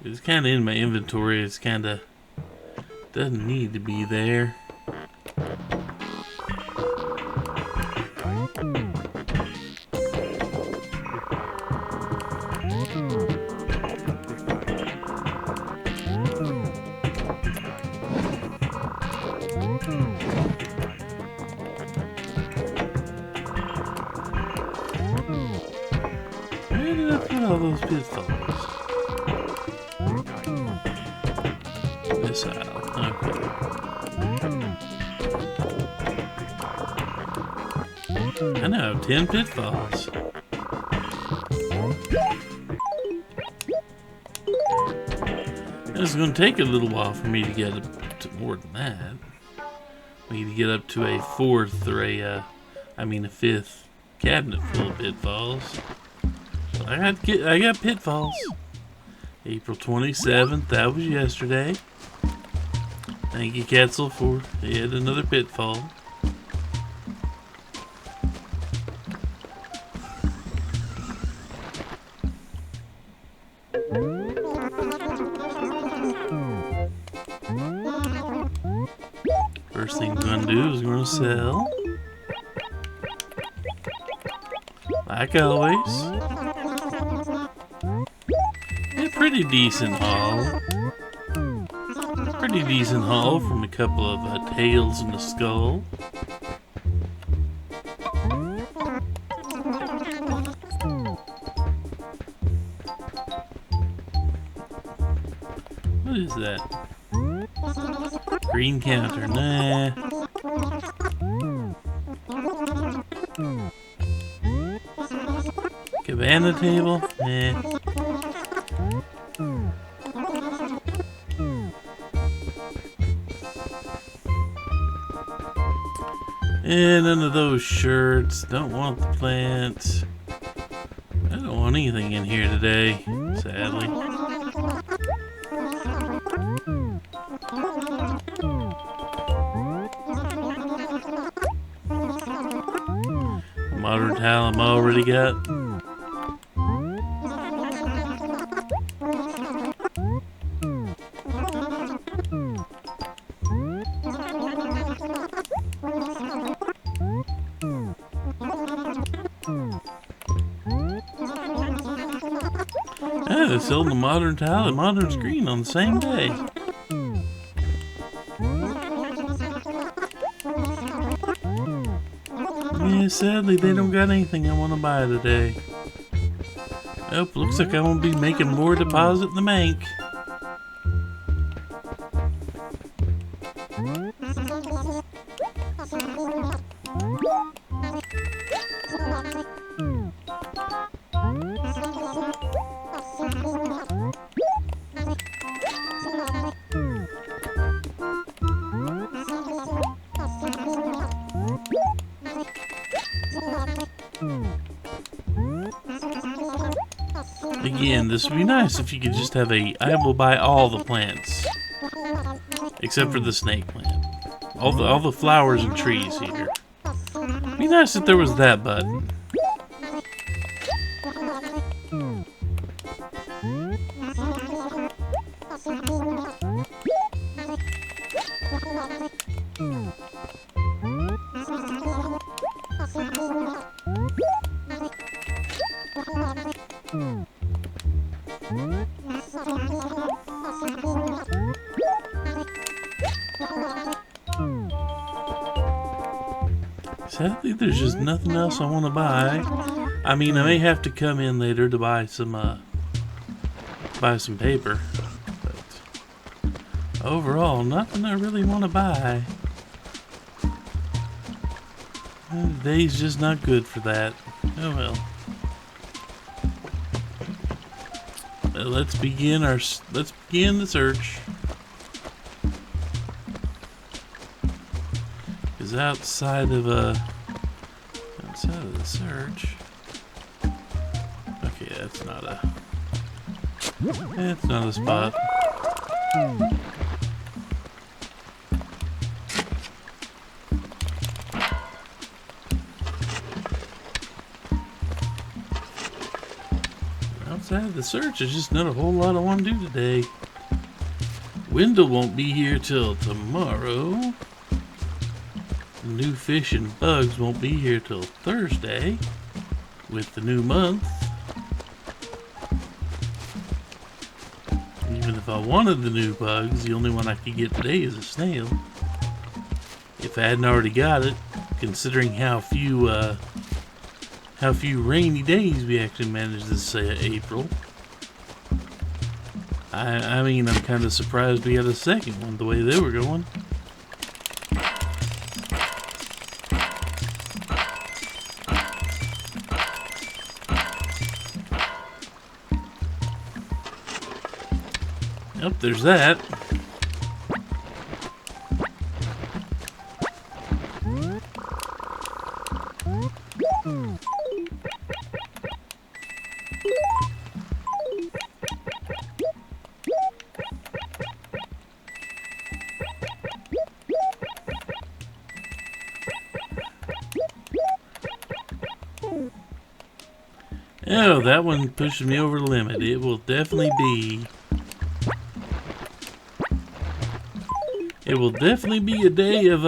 S1: It's kind of in my inventory. It's kind of doesn't need to be there. Where did I put all those pitfalls? This aisle. Okay. I now have 10 pitfalls. It's going to take a little while for me to get up to more than that. We need to get up to a fifth cabinet full of pitfalls. So I got pitfalls. April 27th, that was yesterday. Thank you, Ketzel, for yet another pitfall. First thing we're gonna do is we're gonna sell. Like always. A pretty decent haul. Pretty decent haul from a couple of tails and a skull. What is that? Green counter, nah. Cabana table, nah. And none of those shirts. Don't want the plants. I don't want anything in here today, sadly. Modern tile I'm already got. They sold the modern tile and modern screen on the same day. Yeah, sadly they don't got anything I want to buy today. Oh, looks like I won't be making more deposit in the bank. Again, this would be nice if you could just have I will buy all the plants. Except for the snake plant. All the flowers and trees here. It'd be nice if there was that button. Sadly, there's just nothing else I want to buy. I mean, I may have to come in later to buy some paper. But overall, nothing I really want to buy. The day's just not good for that. Oh well. Let's begin the search. Because outside of the search. Okay, that's not a spot. Outside of the search, there's just not a whole lot I want to do today. Wendell won't be here till tomorrow. New Fish and Bugs won't be here till Thursday with the new month. Even if I wanted the new bugs, the only one I could get today is a snail. If I hadn't already got it, considering how few rainy days we actually managed this April. I mean, I'm kind of surprised we had a second one the way they were going. Yep, there's that. Oh, that one pushes me over the limit. It will definitely be a day of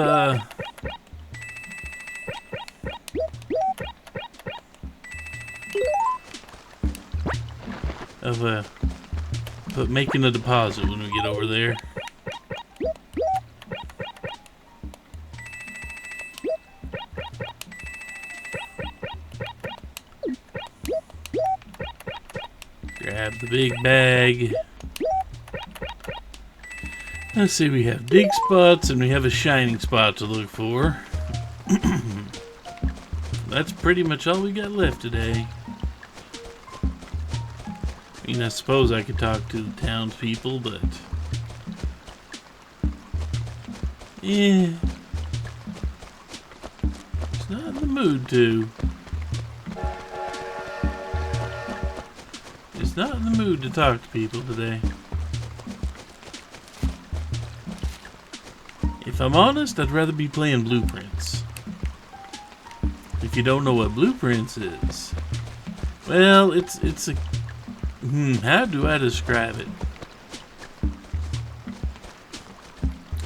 S1: making a deposit when we get over there. Grab the big bag. Let's see, we have dig spots and we have a shining spot to look for. That's pretty much all we got left today. I mean, I suppose I could talk to the townspeople, but yeah, it's not in the mood to. It's not in the mood to talk to people today. If I'm honest, I'd rather be playing Blueprints. If you don't know what Blueprints is, well, it's a how do I describe it?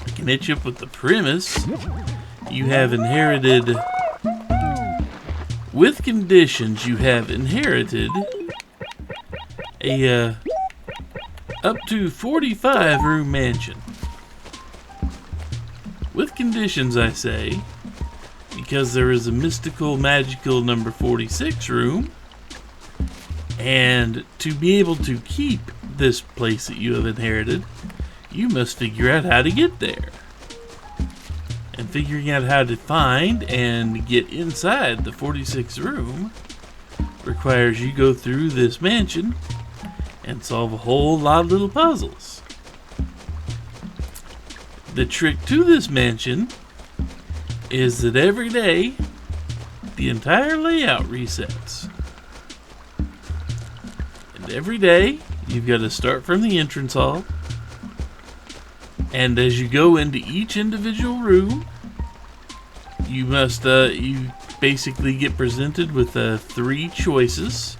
S1: I can hit you up with the premise. You have inherited, with conditions, you have inherited a up to 45 room mansion. With conditions, I say, because there is a mystical, magical number 46 room. And to be able to keep this place that you have inherited, you must figure out how to get there. And figuring out how to find and get inside the 46th room requires you go through this mansion and solve a whole lot of little puzzles. The trick to this mansion is that every day, the entire layout resets. Every day, you've got to start from the entrance hall, and as you go into each individual room, you must you basically get presented with 3 choices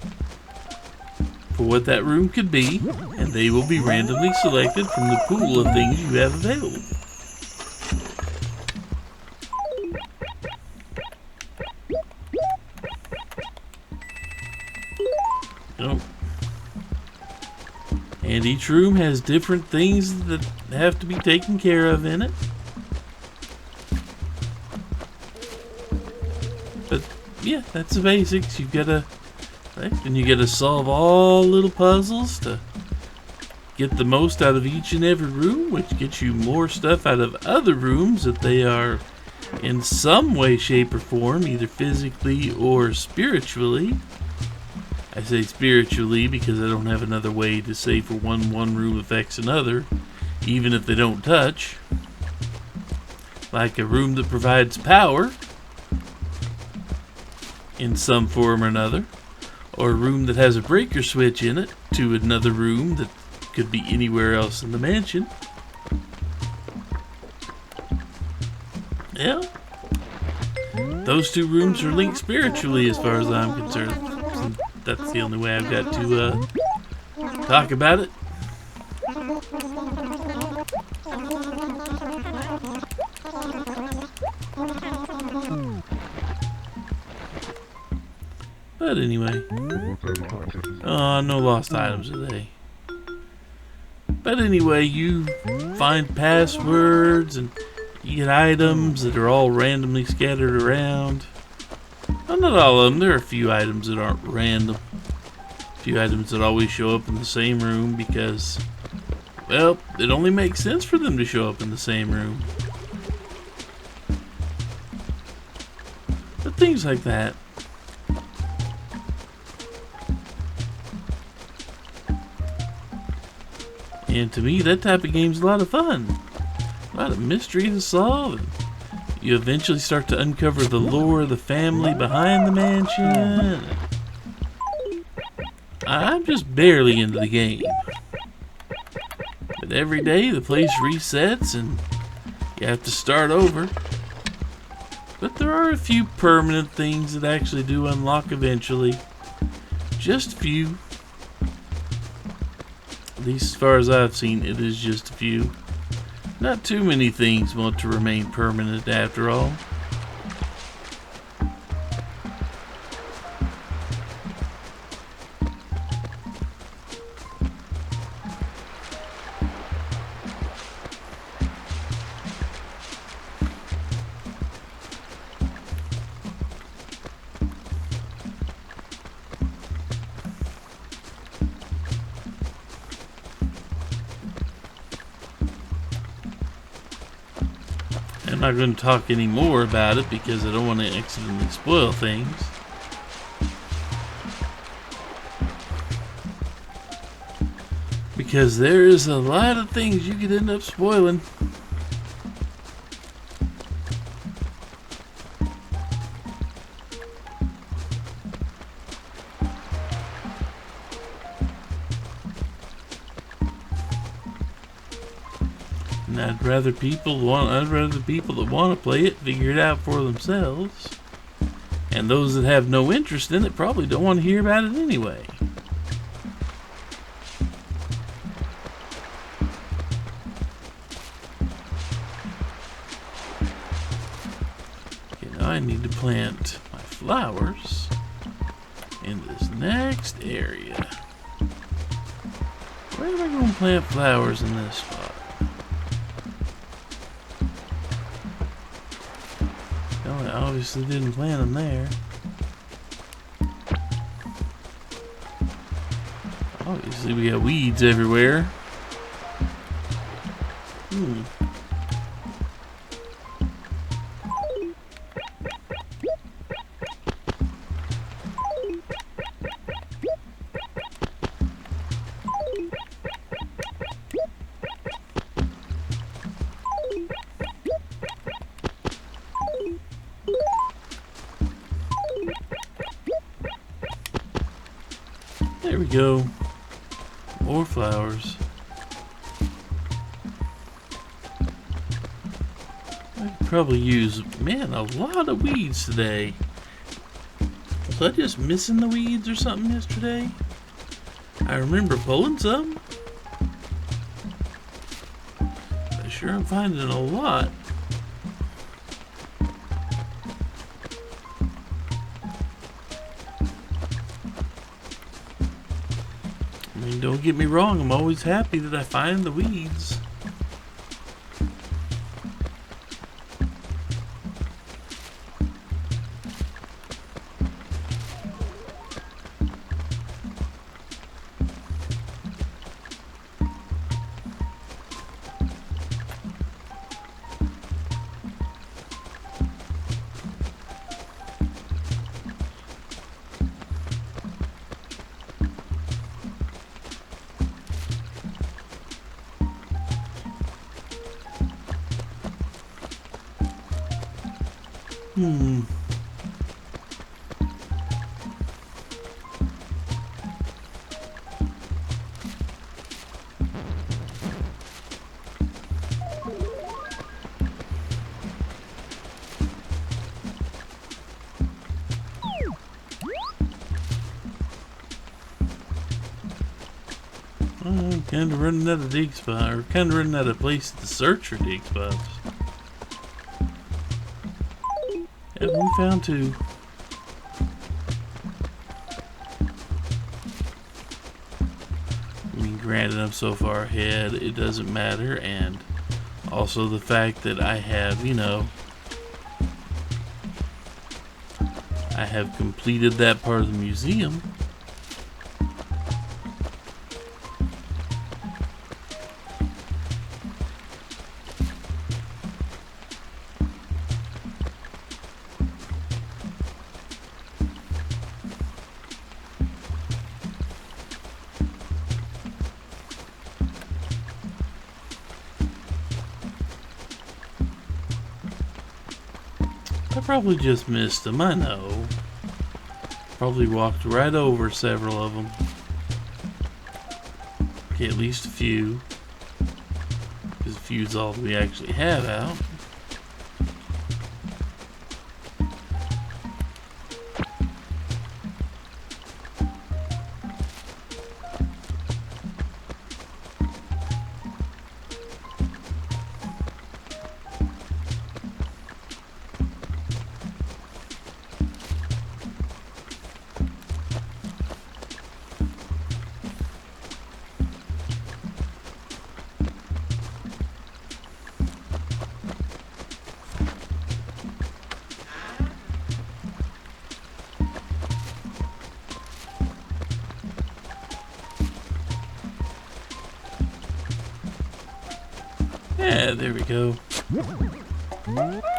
S1: for what that room could be, and they will be randomly selected from the pool of things you have available. Oh. And each room has different things that have to be taken care of in it. But yeah, that's the basics. You've got to, right? And you got to solve all little puzzles to get the most out of each and every room, which gets you more stuff out of other rooms that they are in some way, shape, or form, either physically or spiritually. I say spiritually because I don't have another way to say for one room affects another, even if they don't touch. Like a room that provides power in some form or another, or a room that has a breaker switch in it to another room that could be anywhere else in the mansion. Yeah. Those two rooms are linked spiritually as far as I'm concerned. That's the only way I've got to talk about it. But anyway. Oh, no lost items today. But anyway, you find passwords and you get items that are all randomly scattered around. Well, not all of them. There are a few items that aren't random. A few items that always show up in the same room because, well, it only makes sense for them to show up in the same room. But things like that. And to me, that type of game's a lot of fun. A lot of mystery to solve. And you eventually start to uncover the lore of the family behind the mansion. I'm just barely into the game. But every day the place resets and you have to start over. But there are a few permanent things that actually do unlock eventually. Just a few. At least as far as I've seen, it is just a few. Not too many things want to remain permanent after all. I'm not going to talk any more about it because I don't want to accidentally spoil things. Because there is a lot of things you could end up spoiling. And I'd rather people that want to play it figure it out for themselves. And those that have no interest in it probably don't want to hear about it anyway. Okay, now I need to plant my flowers in this next area. Where am I going to plant flowers in this spot? I obviously didn't plant them there. Obviously we got weeds everywhere. There we go. More flowers. I could probably use, man, a lot of weeds today. Was I just missing the weeds or something yesterday? I remember pulling some. I sure am finding a lot. I mean, don't get me wrong, I'm always happy that I find the weeds. Hmm. I'm kind of running out of dig spot, or kind of running out of place to search for dig spots. Yeah, we found two. I mean, granted, I'm so far ahead, it doesn't matter, and also the fact that I have, you know, I have completed that part of the museum. I probably just missed them, I know. Probably walked right over several of them. Okay, at least a few. Because a few's all we actually have out. Yeah, there we go.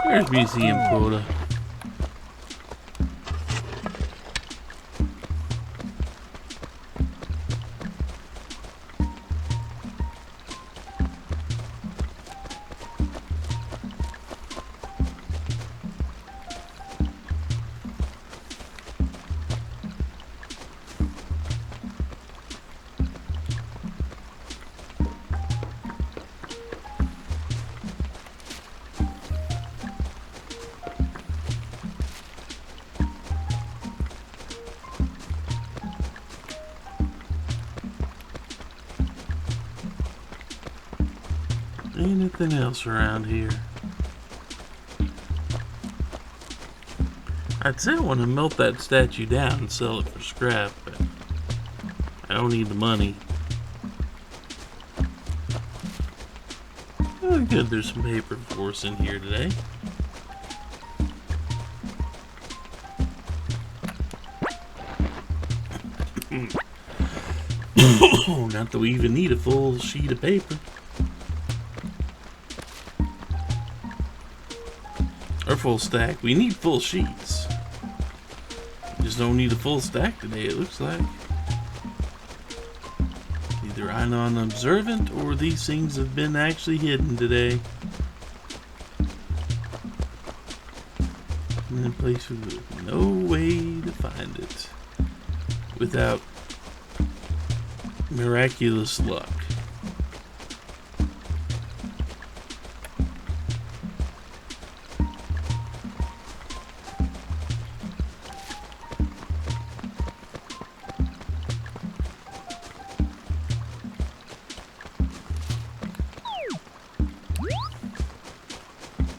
S1: There's museum quota. Anything else around here? I'd say I want to melt that statue down and sell it for scrap, but I don't need the money. Oh, good, there's some paper for us in here today. Not that we even need a full sheet of paper. Or full stack. We need full sheets. Just don't need a full stack today, it looks like. Either I'm unobservant or these things have been actually hidden today. In a place with no way to find it without miraculous luck.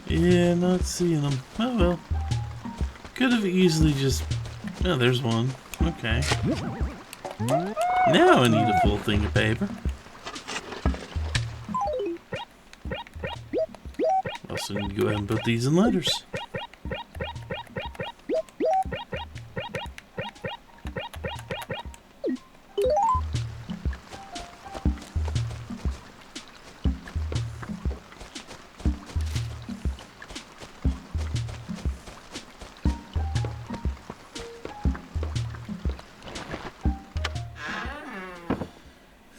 S1: Yeah, not seeing them. Oh well. Could have easily just... Oh, there's one. Okay. Now I need a full thing of paper. Also need to go ahead and put these in letters.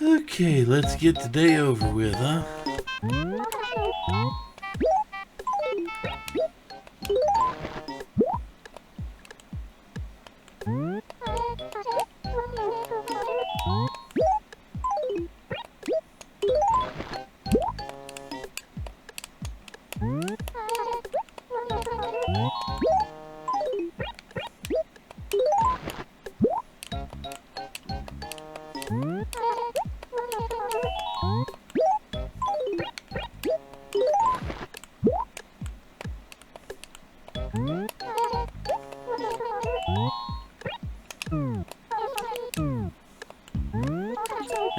S1: Okay, let's get the day over with, huh?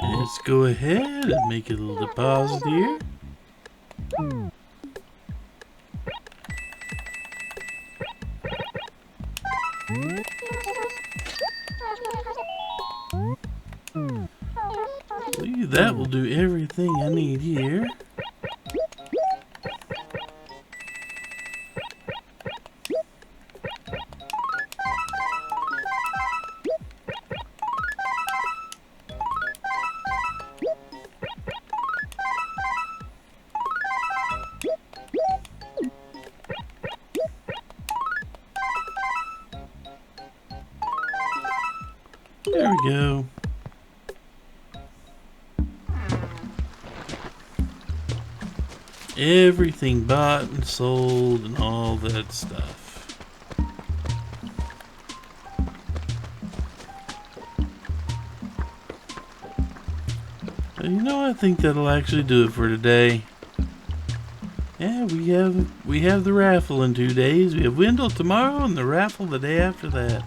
S1: Let's go ahead and make a little deposit here. I believe that will do everything I need here. There we go. Everything bought and sold and all that stuff. You know, I think that'll actually do it for today. Yeah, we have the raffle in 2 days. We have Wendell tomorrow and the raffle the day after that.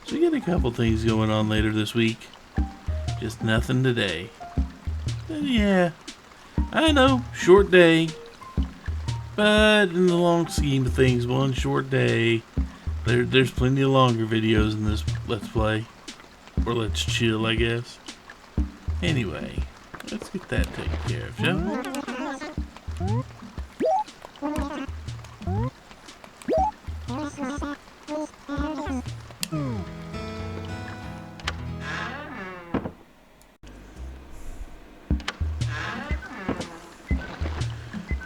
S1: So we got a couple things going on later this week. Just nothing today. And yeah, I know, short day. But in the long scheme of things, one short day. There's plenty of longer videos in this Let's Play. Or Let's Chill, I guess. Anyway, let's get that taken care of, shall we?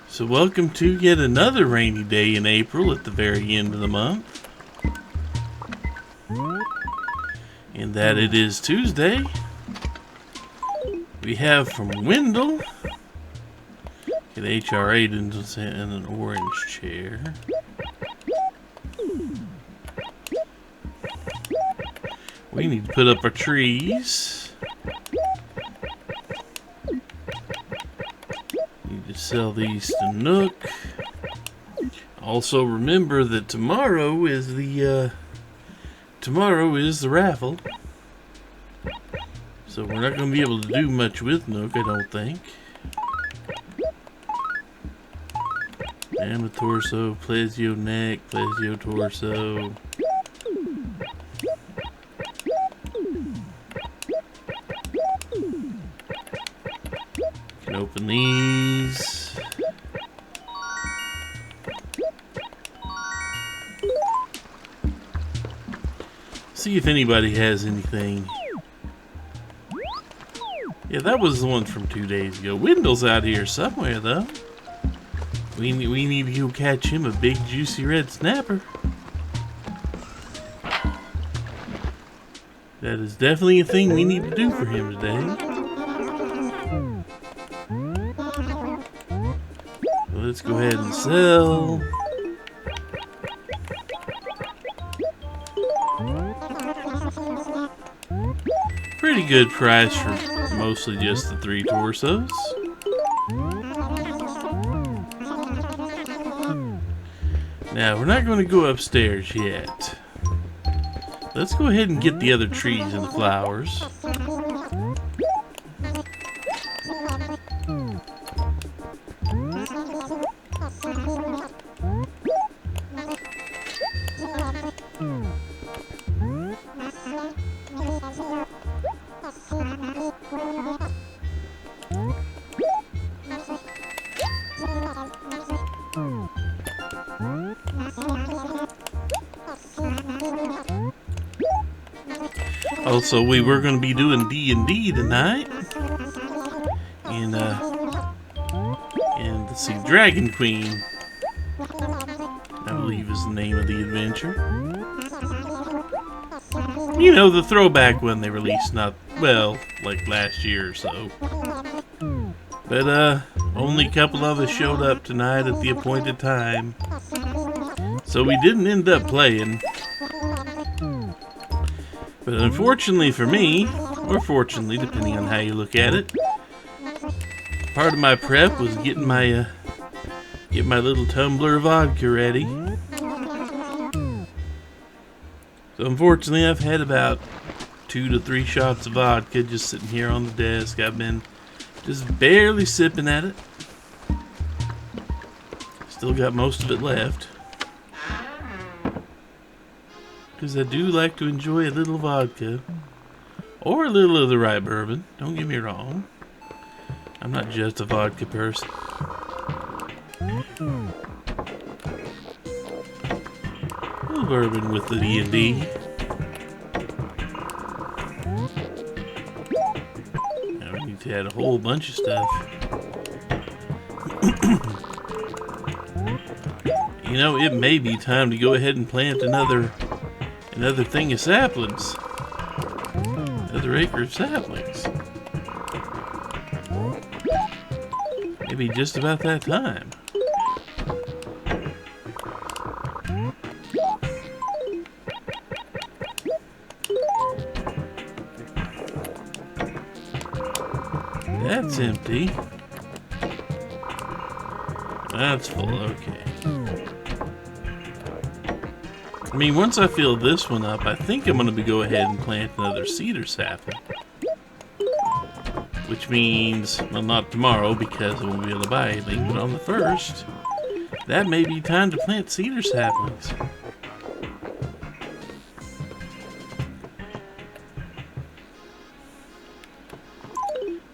S1: So welcome to yet another rainy day in April at the very end of the month. And that it is Tuesday. We have from Wendell. Get HRA in an orange chair. We need to put up our trees. Sell these to Nook. Also remember that tomorrow is the raffle. So we're not going to be able to do much with Nook, I don't think. Gamma torso, plesio neck, plesio torso. Can open these. See if anybody has anything. Yeah, that was the one from 2 days ago. Wendell's out here somewhere, though. We need to go catch him a big, juicy red snapper. That is definitely a thing we need to do for him today. So let's go ahead and sell. Pretty good price for mostly just the 3 torsos. Now, we're not going to go upstairs yet. Let's go ahead and get the other trees and the flowers. Also, we were going to be doing D&D tonight, and let's see, Dragon Queen, I believe is the name of the adventure. You know, the throwback one they released, not, well, like last year or so. But only a couple of us showed up tonight at the appointed time. So we didn't end up playing. But unfortunately for me, or fortunately, depending on how you look at it, part of my prep was getting my little tumbler of vodka ready. So unfortunately, I've had about 2 to 3 shots of vodka just sitting here on the desk. I've been just barely sipping at it. Still got most of it left. Because I do like to enjoy a little vodka. Or a little of the right bourbon. Don't get me wrong. I'm not just a vodka person. A little bourbon with the D&D. Now we need to add a whole bunch of stuff. You know, it may be time to go ahead and plant another thing of saplings. Another acre of saplings. Maybe just about that time. That's empty. That's full, okay. I mean, once I fill this one up, I think I'm going to go ahead and plant another cedar sapling. Which means, well, not tomorrow because I won't be able to buy anything, but on the 1st, that may be time to plant cedar saplings.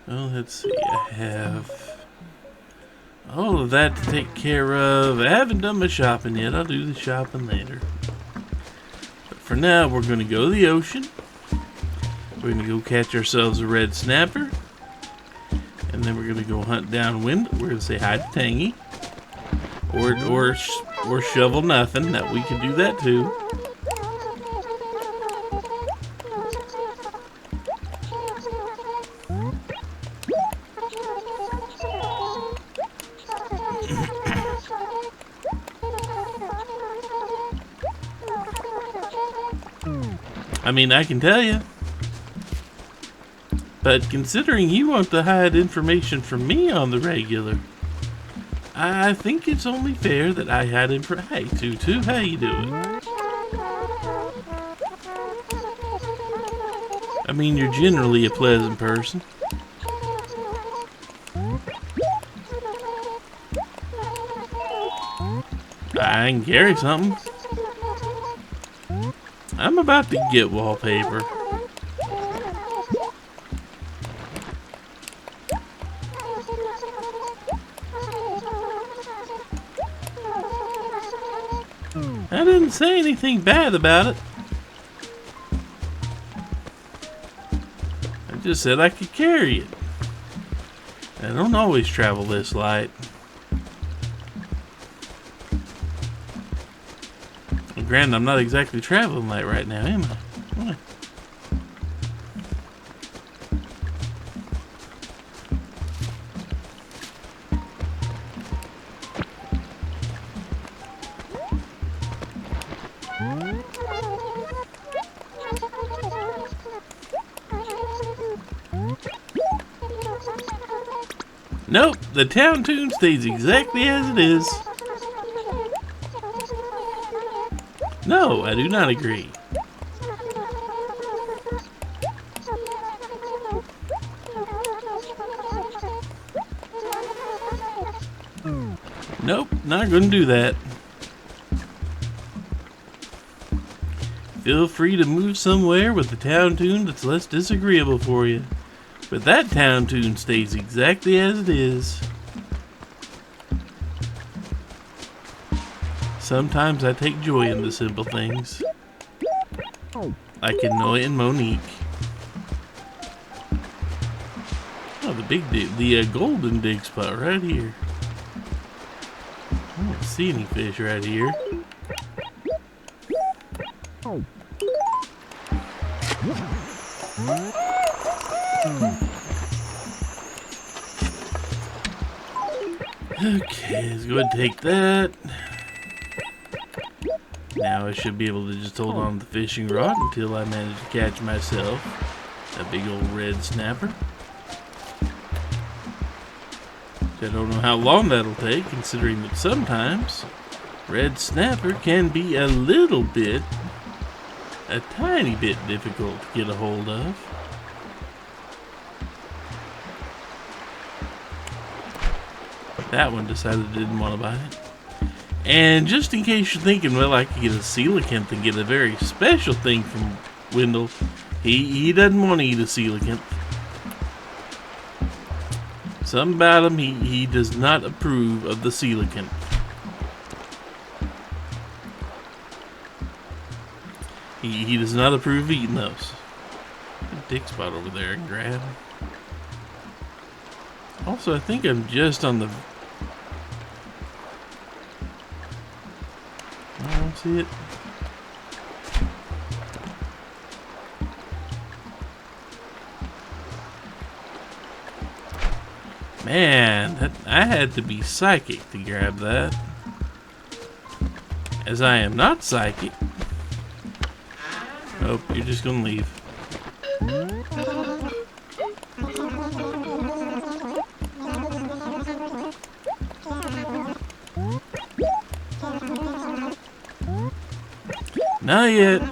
S1: Well, let's see, I have all of that to take care of. I haven't done my shopping yet. I'll do the shopping later. But for now, we're going to go to the ocean. We're going to go catch ourselves a red snapper. And then we're going to go hunt downwind. We're going to say hi to Tangy. Or shovel nothing. That we can do that too. I mean, I can tell you. But considering you want to hide information from me on the regular, I think it's only fair that I hide information. Hey, Tutu, how you doing? I mean, you're generally a pleasant person. I can carry something. I'm about to get wallpaper. I didn't say anything bad about it. I just said I could carry it. I don't always travel this light. Well, granted, I'm not exactly traveling light right now, am I? What? Nope, the town tune stays exactly as it is. No, I do not agree. Nope, not gonna do that. Feel free to move somewhere with the town tune that's less disagreeable for you. But that town tune stays exactly as it is. Sometimes I take joy in the simple things. Like annoying Monique. Oh, the golden dig spot right here. I don't see any fish right here. Okay, let's go ahead and take that. Now I should be able to just hold on to the fishing rod until I manage to catch myself a big old red snapper. I don't know how long that'll take, considering that sometimes red snapper can be a tiny bit difficult to get a hold of. That one decided it didn't want to bite. And just in case you're thinking, well, I could get a coelacanth and get a very special thing from Wendell, he doesn't want to eat a coelacanth. Something about him, he does not approve of the coelacanth. He does not approve of eating those. Dick spot over there and grab. Also, I think I'm just on the... I don't see it. Man, I had to be psychic to grab that. As I am not psychic. Oh, you're just gonna leave. Not yet.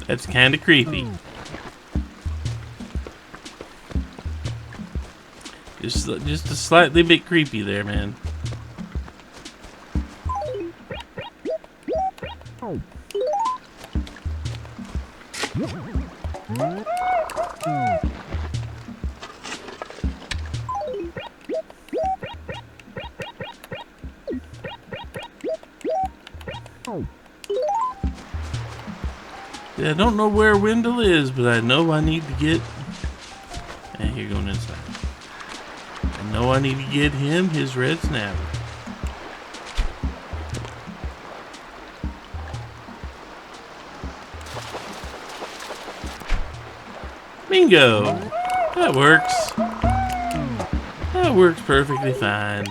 S1: That's kind of creepy. Just a slightly bit creepy there, man. Yeah, I don't know where Wendell is, but I know I need to get... And you're going inside. I know I need to get him his red snapper. Bingo! That works. That works perfectly fine.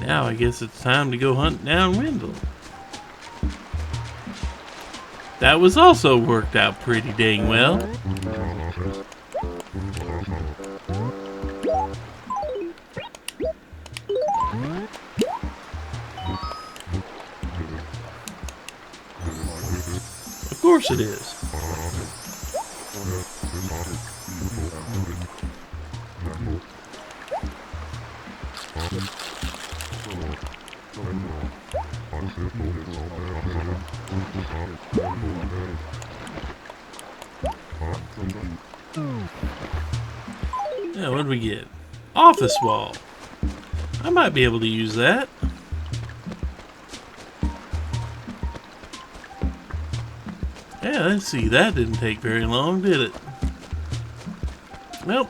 S1: Now I guess it's time to go hunt down Wendell. That was also worked out pretty dang well. Of course it is. Now, what do we get? Office wall. I might be able to use that. Yeah, let's see. That didn't take very long, did it? Well,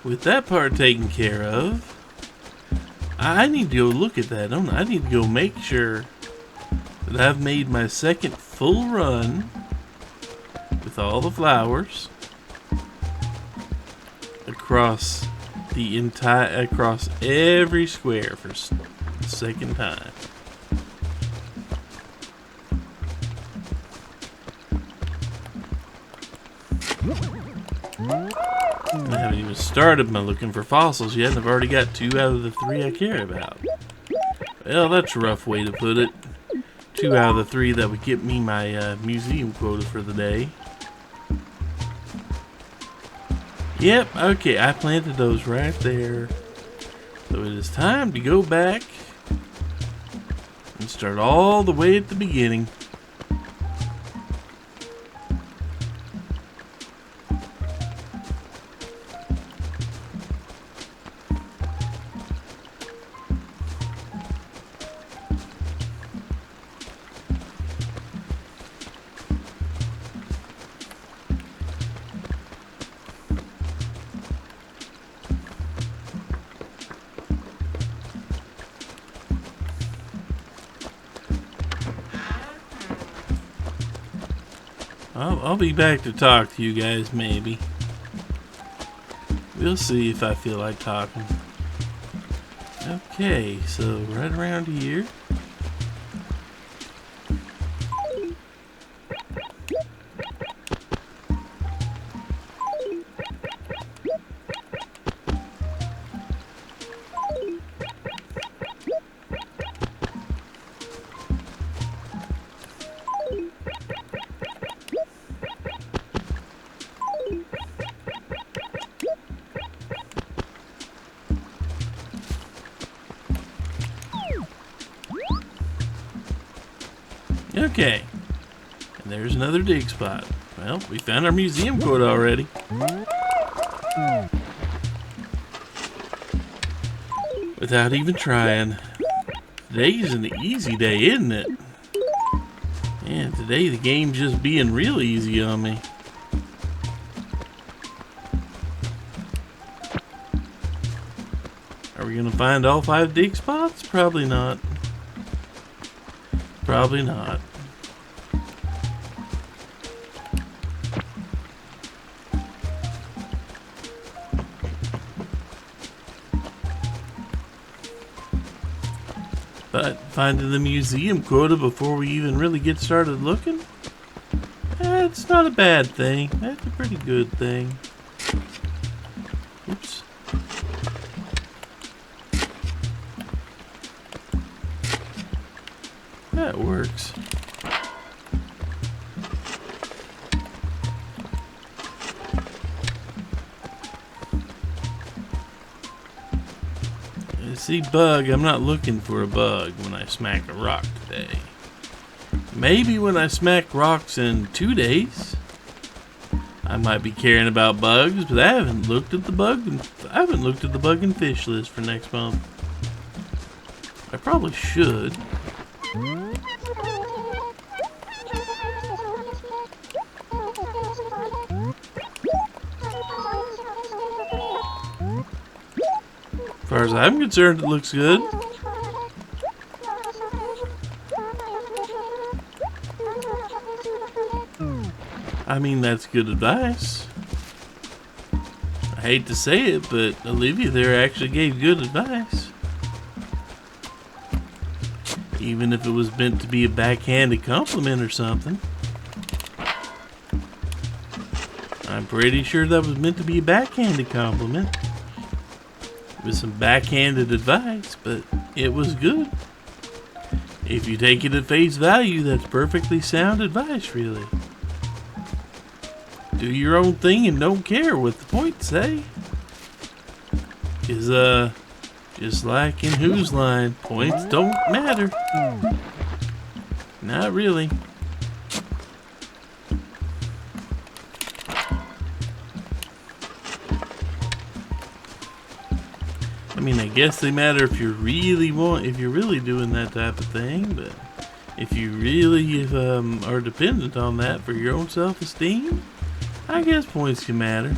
S1: with that part taken care of, I need to go look at that, don't I? I need to go make sure that I've made my second full run with all the flowers across every square for the second time. I haven't even started my looking for fossils yet, and I've already got 2 out of the 3 I care about. Well, that's a rough way to put it. 2 out of the 3 that would get me my museum quota for the day. Yep, okay, I planted those right there. So it is time to go back and start all the way at the beginning. I'll be back to talk to you guys, maybe. We'll see if I feel like talking. Okay, so right around here. Okay, and there's another dig spot. Well, we found our museum quota already. Without even trying. Today's an easy day, isn't it? And today the game's just being real easy on me. Are we gonna find all 5 dig spots? Probably not. Probably not. But finding the museum quota before we even really get started looking, it's not a bad thing. That's a pretty good thing. Oops. That works. See, bug, I'm not looking for a bug when I smack a rock today. Maybe when I smack rocks in 2 days, I might be caring about bugs, but I haven't looked at the bug and fish list for next month. I probably should. As far as I'm concerned, it looks good. I mean, that's good advice. I hate to say it, but Olivia there actually gave good advice. Even if it was meant to be a backhanded compliment or something. I'm pretty sure that was meant to be a backhanded compliment. With some backhanded advice, but it was good. If you take it at face value, that's perfectly sound advice, really. Do your own thing and don't care what the points say. Is just like in Whose Line, points don't matter. Not really. I mean, I guess they matter if you're really doing that type of thing, but if you really are dependent on that for your own self-esteem, I guess points can matter.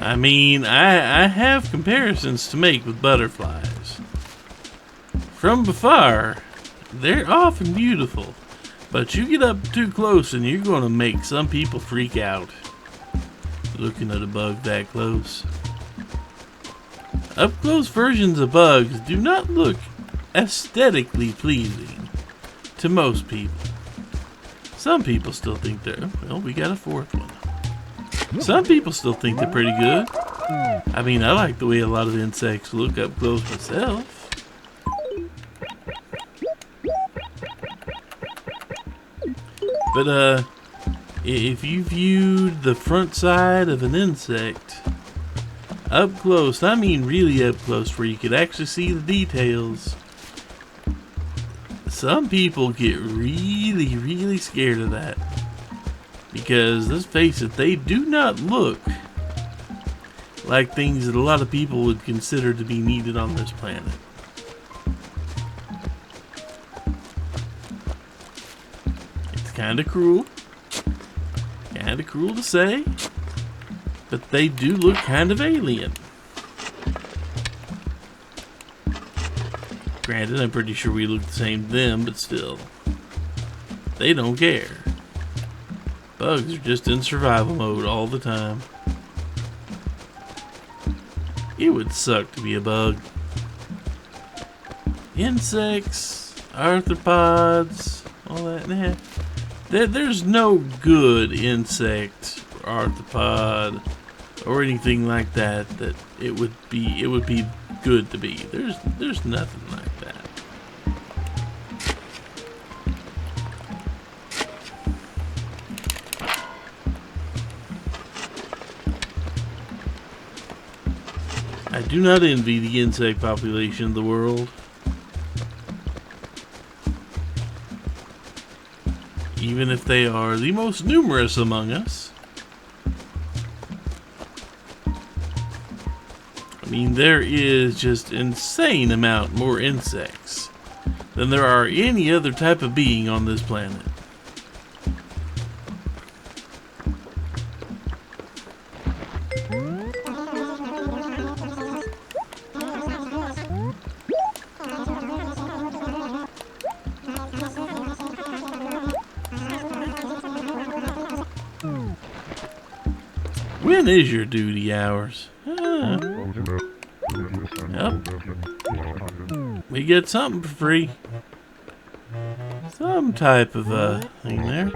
S1: I mean, I have comparisons to make with butterflies. From afar, they're often beautiful, but you get up too close and you're going to make some people freak out looking at a bug that close. Up-close versions of bugs do not look aesthetically pleasing to most people. Some people still think they're, well, we got a 4th one. Some people still think they're pretty good. I mean, I like the way a lot of insects look up close myself. But, if you viewed the front side of an insect up close, I mean really up close, where you could actually see the details, some people get really, really scared of that. Because, let's face it, they do not look like things that a lot of people would consider to be needed on this planet. kind of cruel. Kind of cruel to say. But they do look kind of alien. Granted, I'm pretty sure we look the same to them, but still. They don't care. Bugs are just in survival mode all the time. It would suck to be a bug. Insects, arthropods, all that. Nah. There's no good insect or arthropod or anything like that it would be good to be. There's nothing like that. I do not envy the insect population of the world. Even if they are the most numerous among us. I mean, there is just insane amount more insects than there are any other type of being on this planet. When is your duty hours? Yep. We get something for free. Some type of thing there.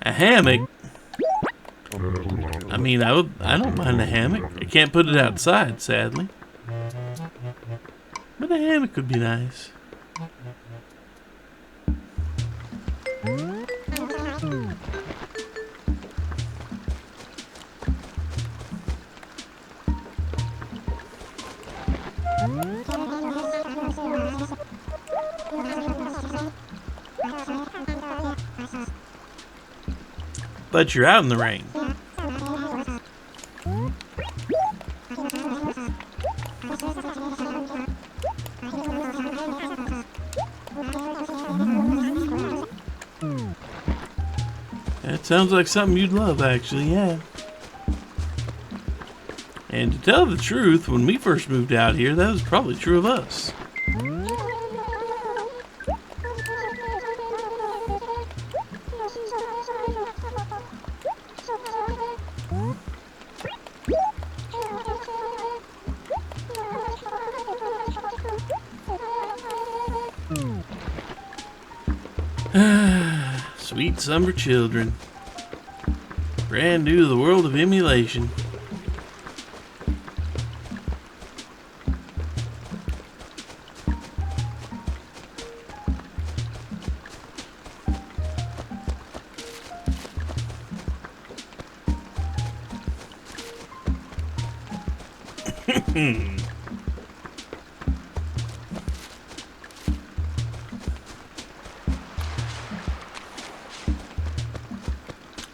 S1: A hammock. I mean, I don't mind a hammock. I can't put it outside, sadly. But a hammock would be nice. But you're out in the rain. That sounds like something you'd love, actually, yeah. And to tell the truth, when we first moved out here, that was probably true of us. Sweet summer children. Brand new to the world of emulation.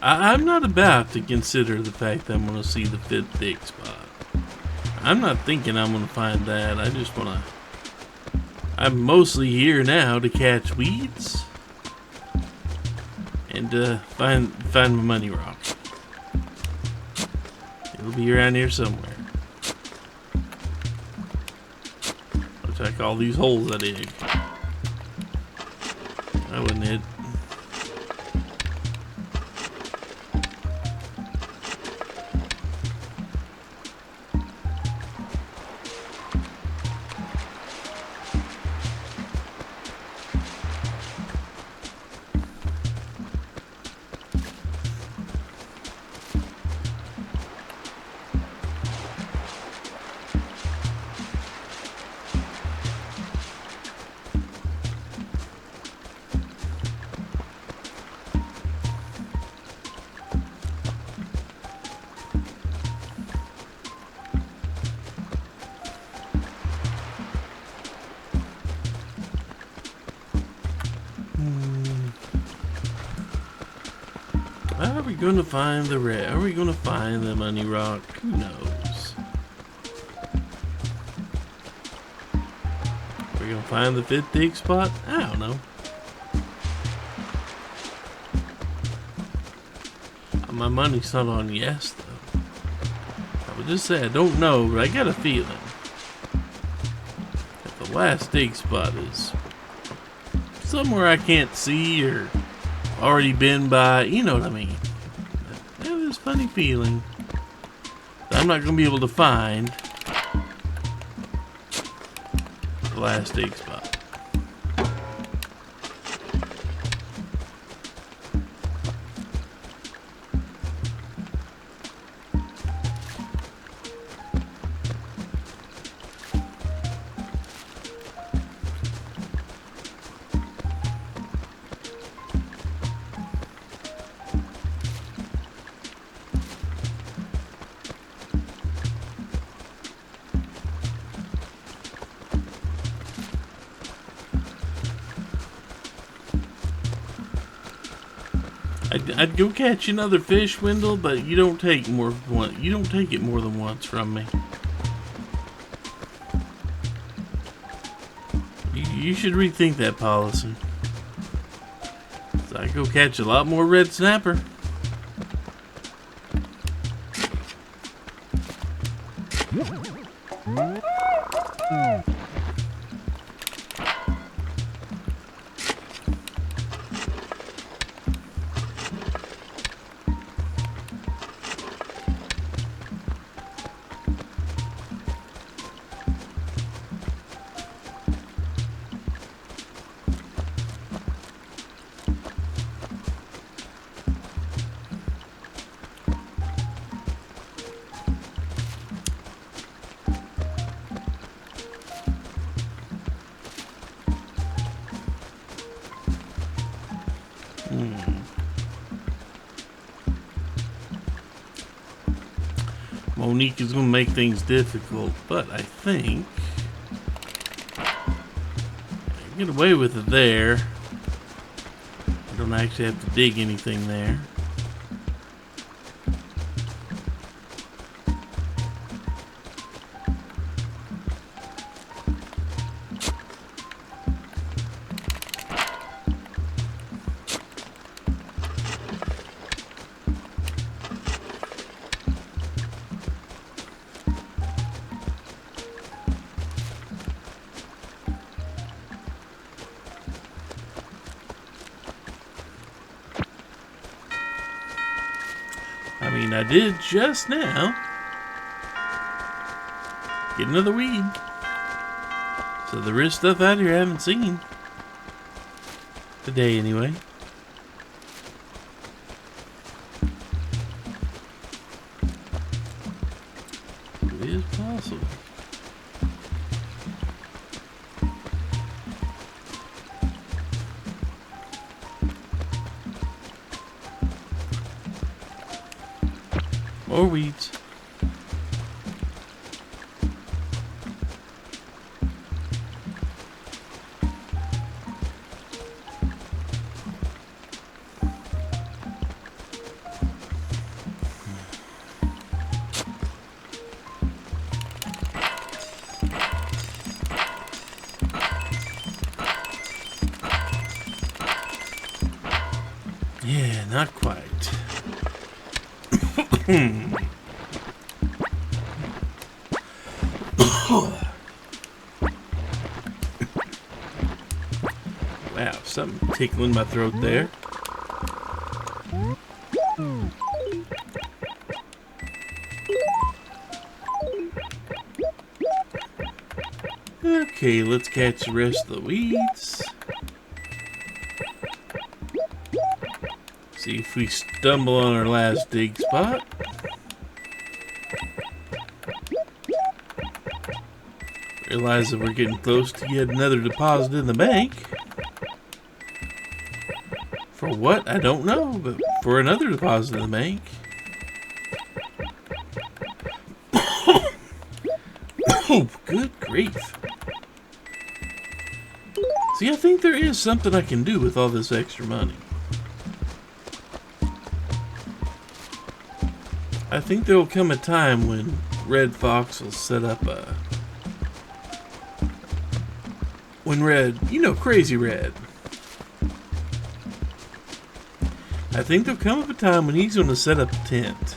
S1: I'm not about to consider the fact that I'm going to see the fifth thick spot. I'm not thinking I'm going to find that. I just want to... I'm mostly here now to catch weeds. And find my money rock. It'll be around here somewhere. Looks like all these holes I dig. That wasn't it. Are we gonna find the red? Are we gonna find the money rock? Who knows? Are we gonna find the fifth dig spot? I don't know. My money's not on yes, though. I would just say I don't know, but I got a feeling that the last dig spot is somewhere I can't see or already been by. You know what I mean? I have this funny feeling that I'm not going to be able to find the last dig spot. I'd go catch another fish, Wendell, but you don't take more than one. You don't take it more than once from me. You should rethink that policy. So I go catch a lot more red snapper. Monique is going to make things difficult, but I think I get away with it there. I don't actually have to dig anything there. I mean, I did just now get another weed. So there is stuff out here I haven't seen. Today, anyway. It is possible. More weeds. Yeah, not quite. Wow, something tickling my throat there. Okay, let's catch the rest of the weeds. See if we stumble on our last dig spot. Realize that we're getting close to yet another deposit in the bank. For what? I don't know, but for another deposit in the bank. Oh, good grief. See, I think there is something I can do with all this extra money. I think there will come a time when Red Fox will set up a... When Red, you know, Crazy Red. I think there'll come up a time when he's going to set up a tent.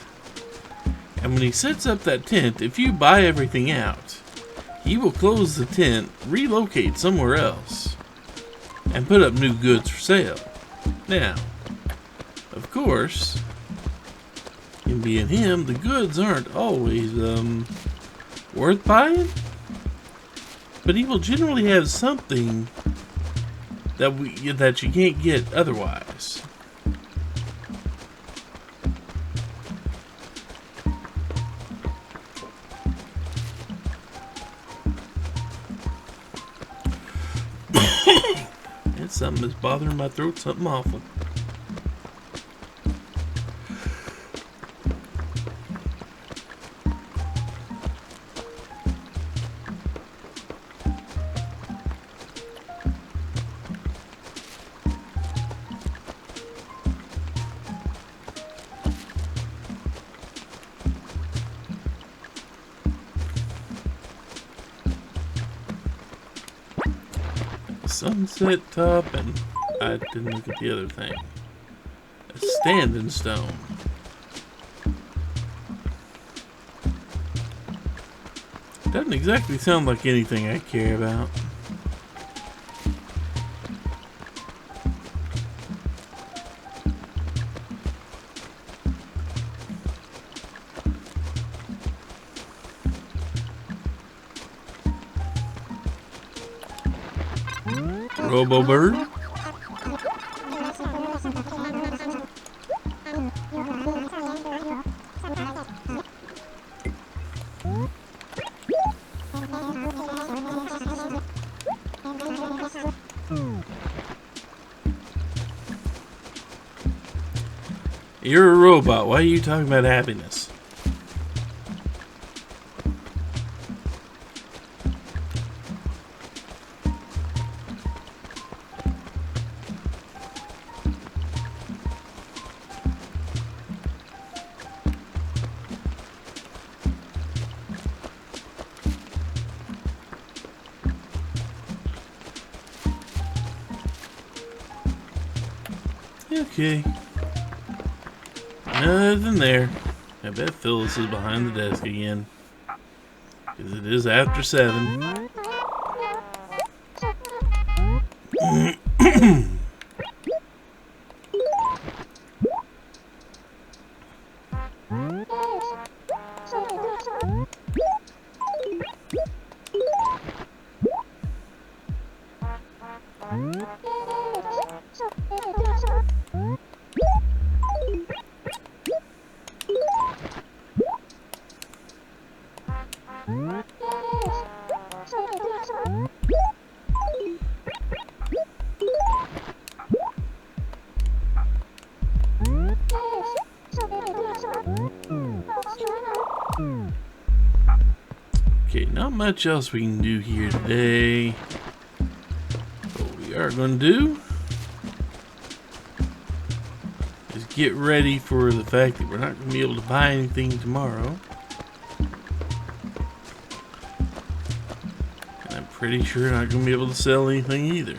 S1: And when he sets up that tent, if you buy everything out, he will close the tent, relocate somewhere else, and put up new goods for sale. Now, of course, in being him, the goods aren't always worth buying, but he will generally have something that you can't get otherwise. It's something that's bothering my throat, something awful. Sunset top, and I didn't look at the other thing. A standing stone. Doesn't exactly sound like anything I care about. Robo bird. You're a robot. Why are you talking about happiness? Okay. Nothing there. I bet Phyllis is behind the desk again. Because it is after 7. Okay, not much else we can do here today. What we are going to do is get ready for the fact that we're not going to be able to buy anything tomorrow. And I'm pretty sure not going to be able to sell anything either.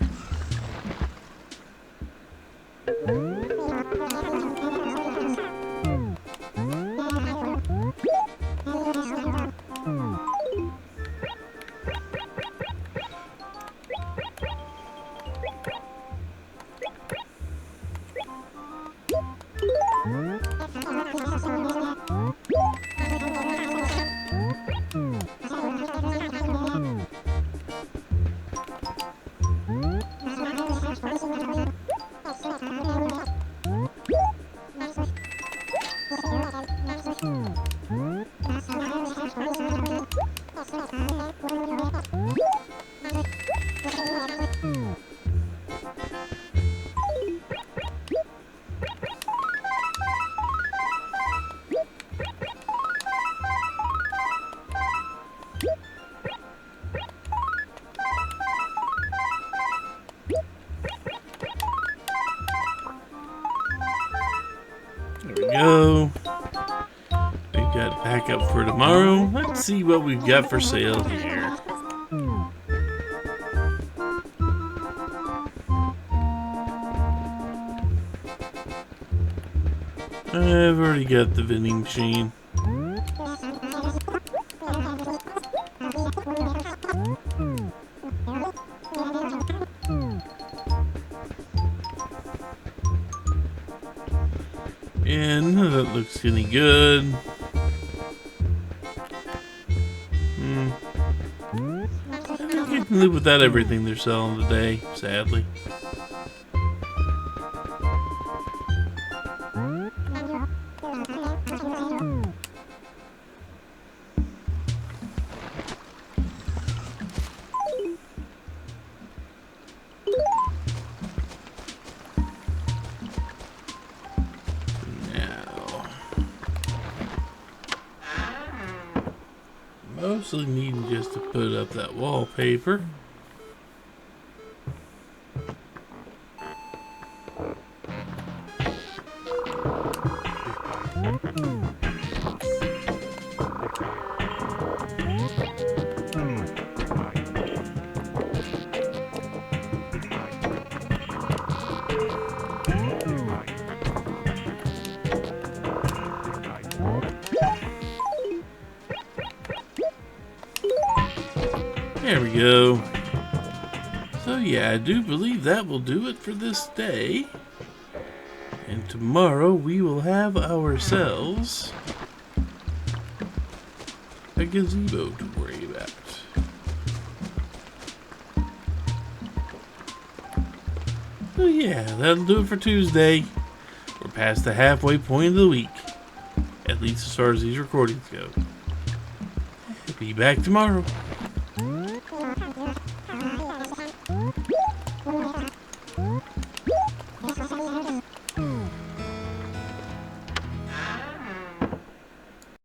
S1: There we go. We've got backup for tomorrow. Let's see what we've got for sale here. I've already got the vending machine. And none of that looks any good. You can live without everything they're selling today, sadly. Mostly needing just to put up that wallpaper. There we go. So yeah, I do believe that will do it for this day. And tomorrow we will have ourselves a gazebo to worry about. So yeah, that'll do it for Tuesday. We're past the halfway point of the week. At least as far as these recordings go. Be back tomorrow.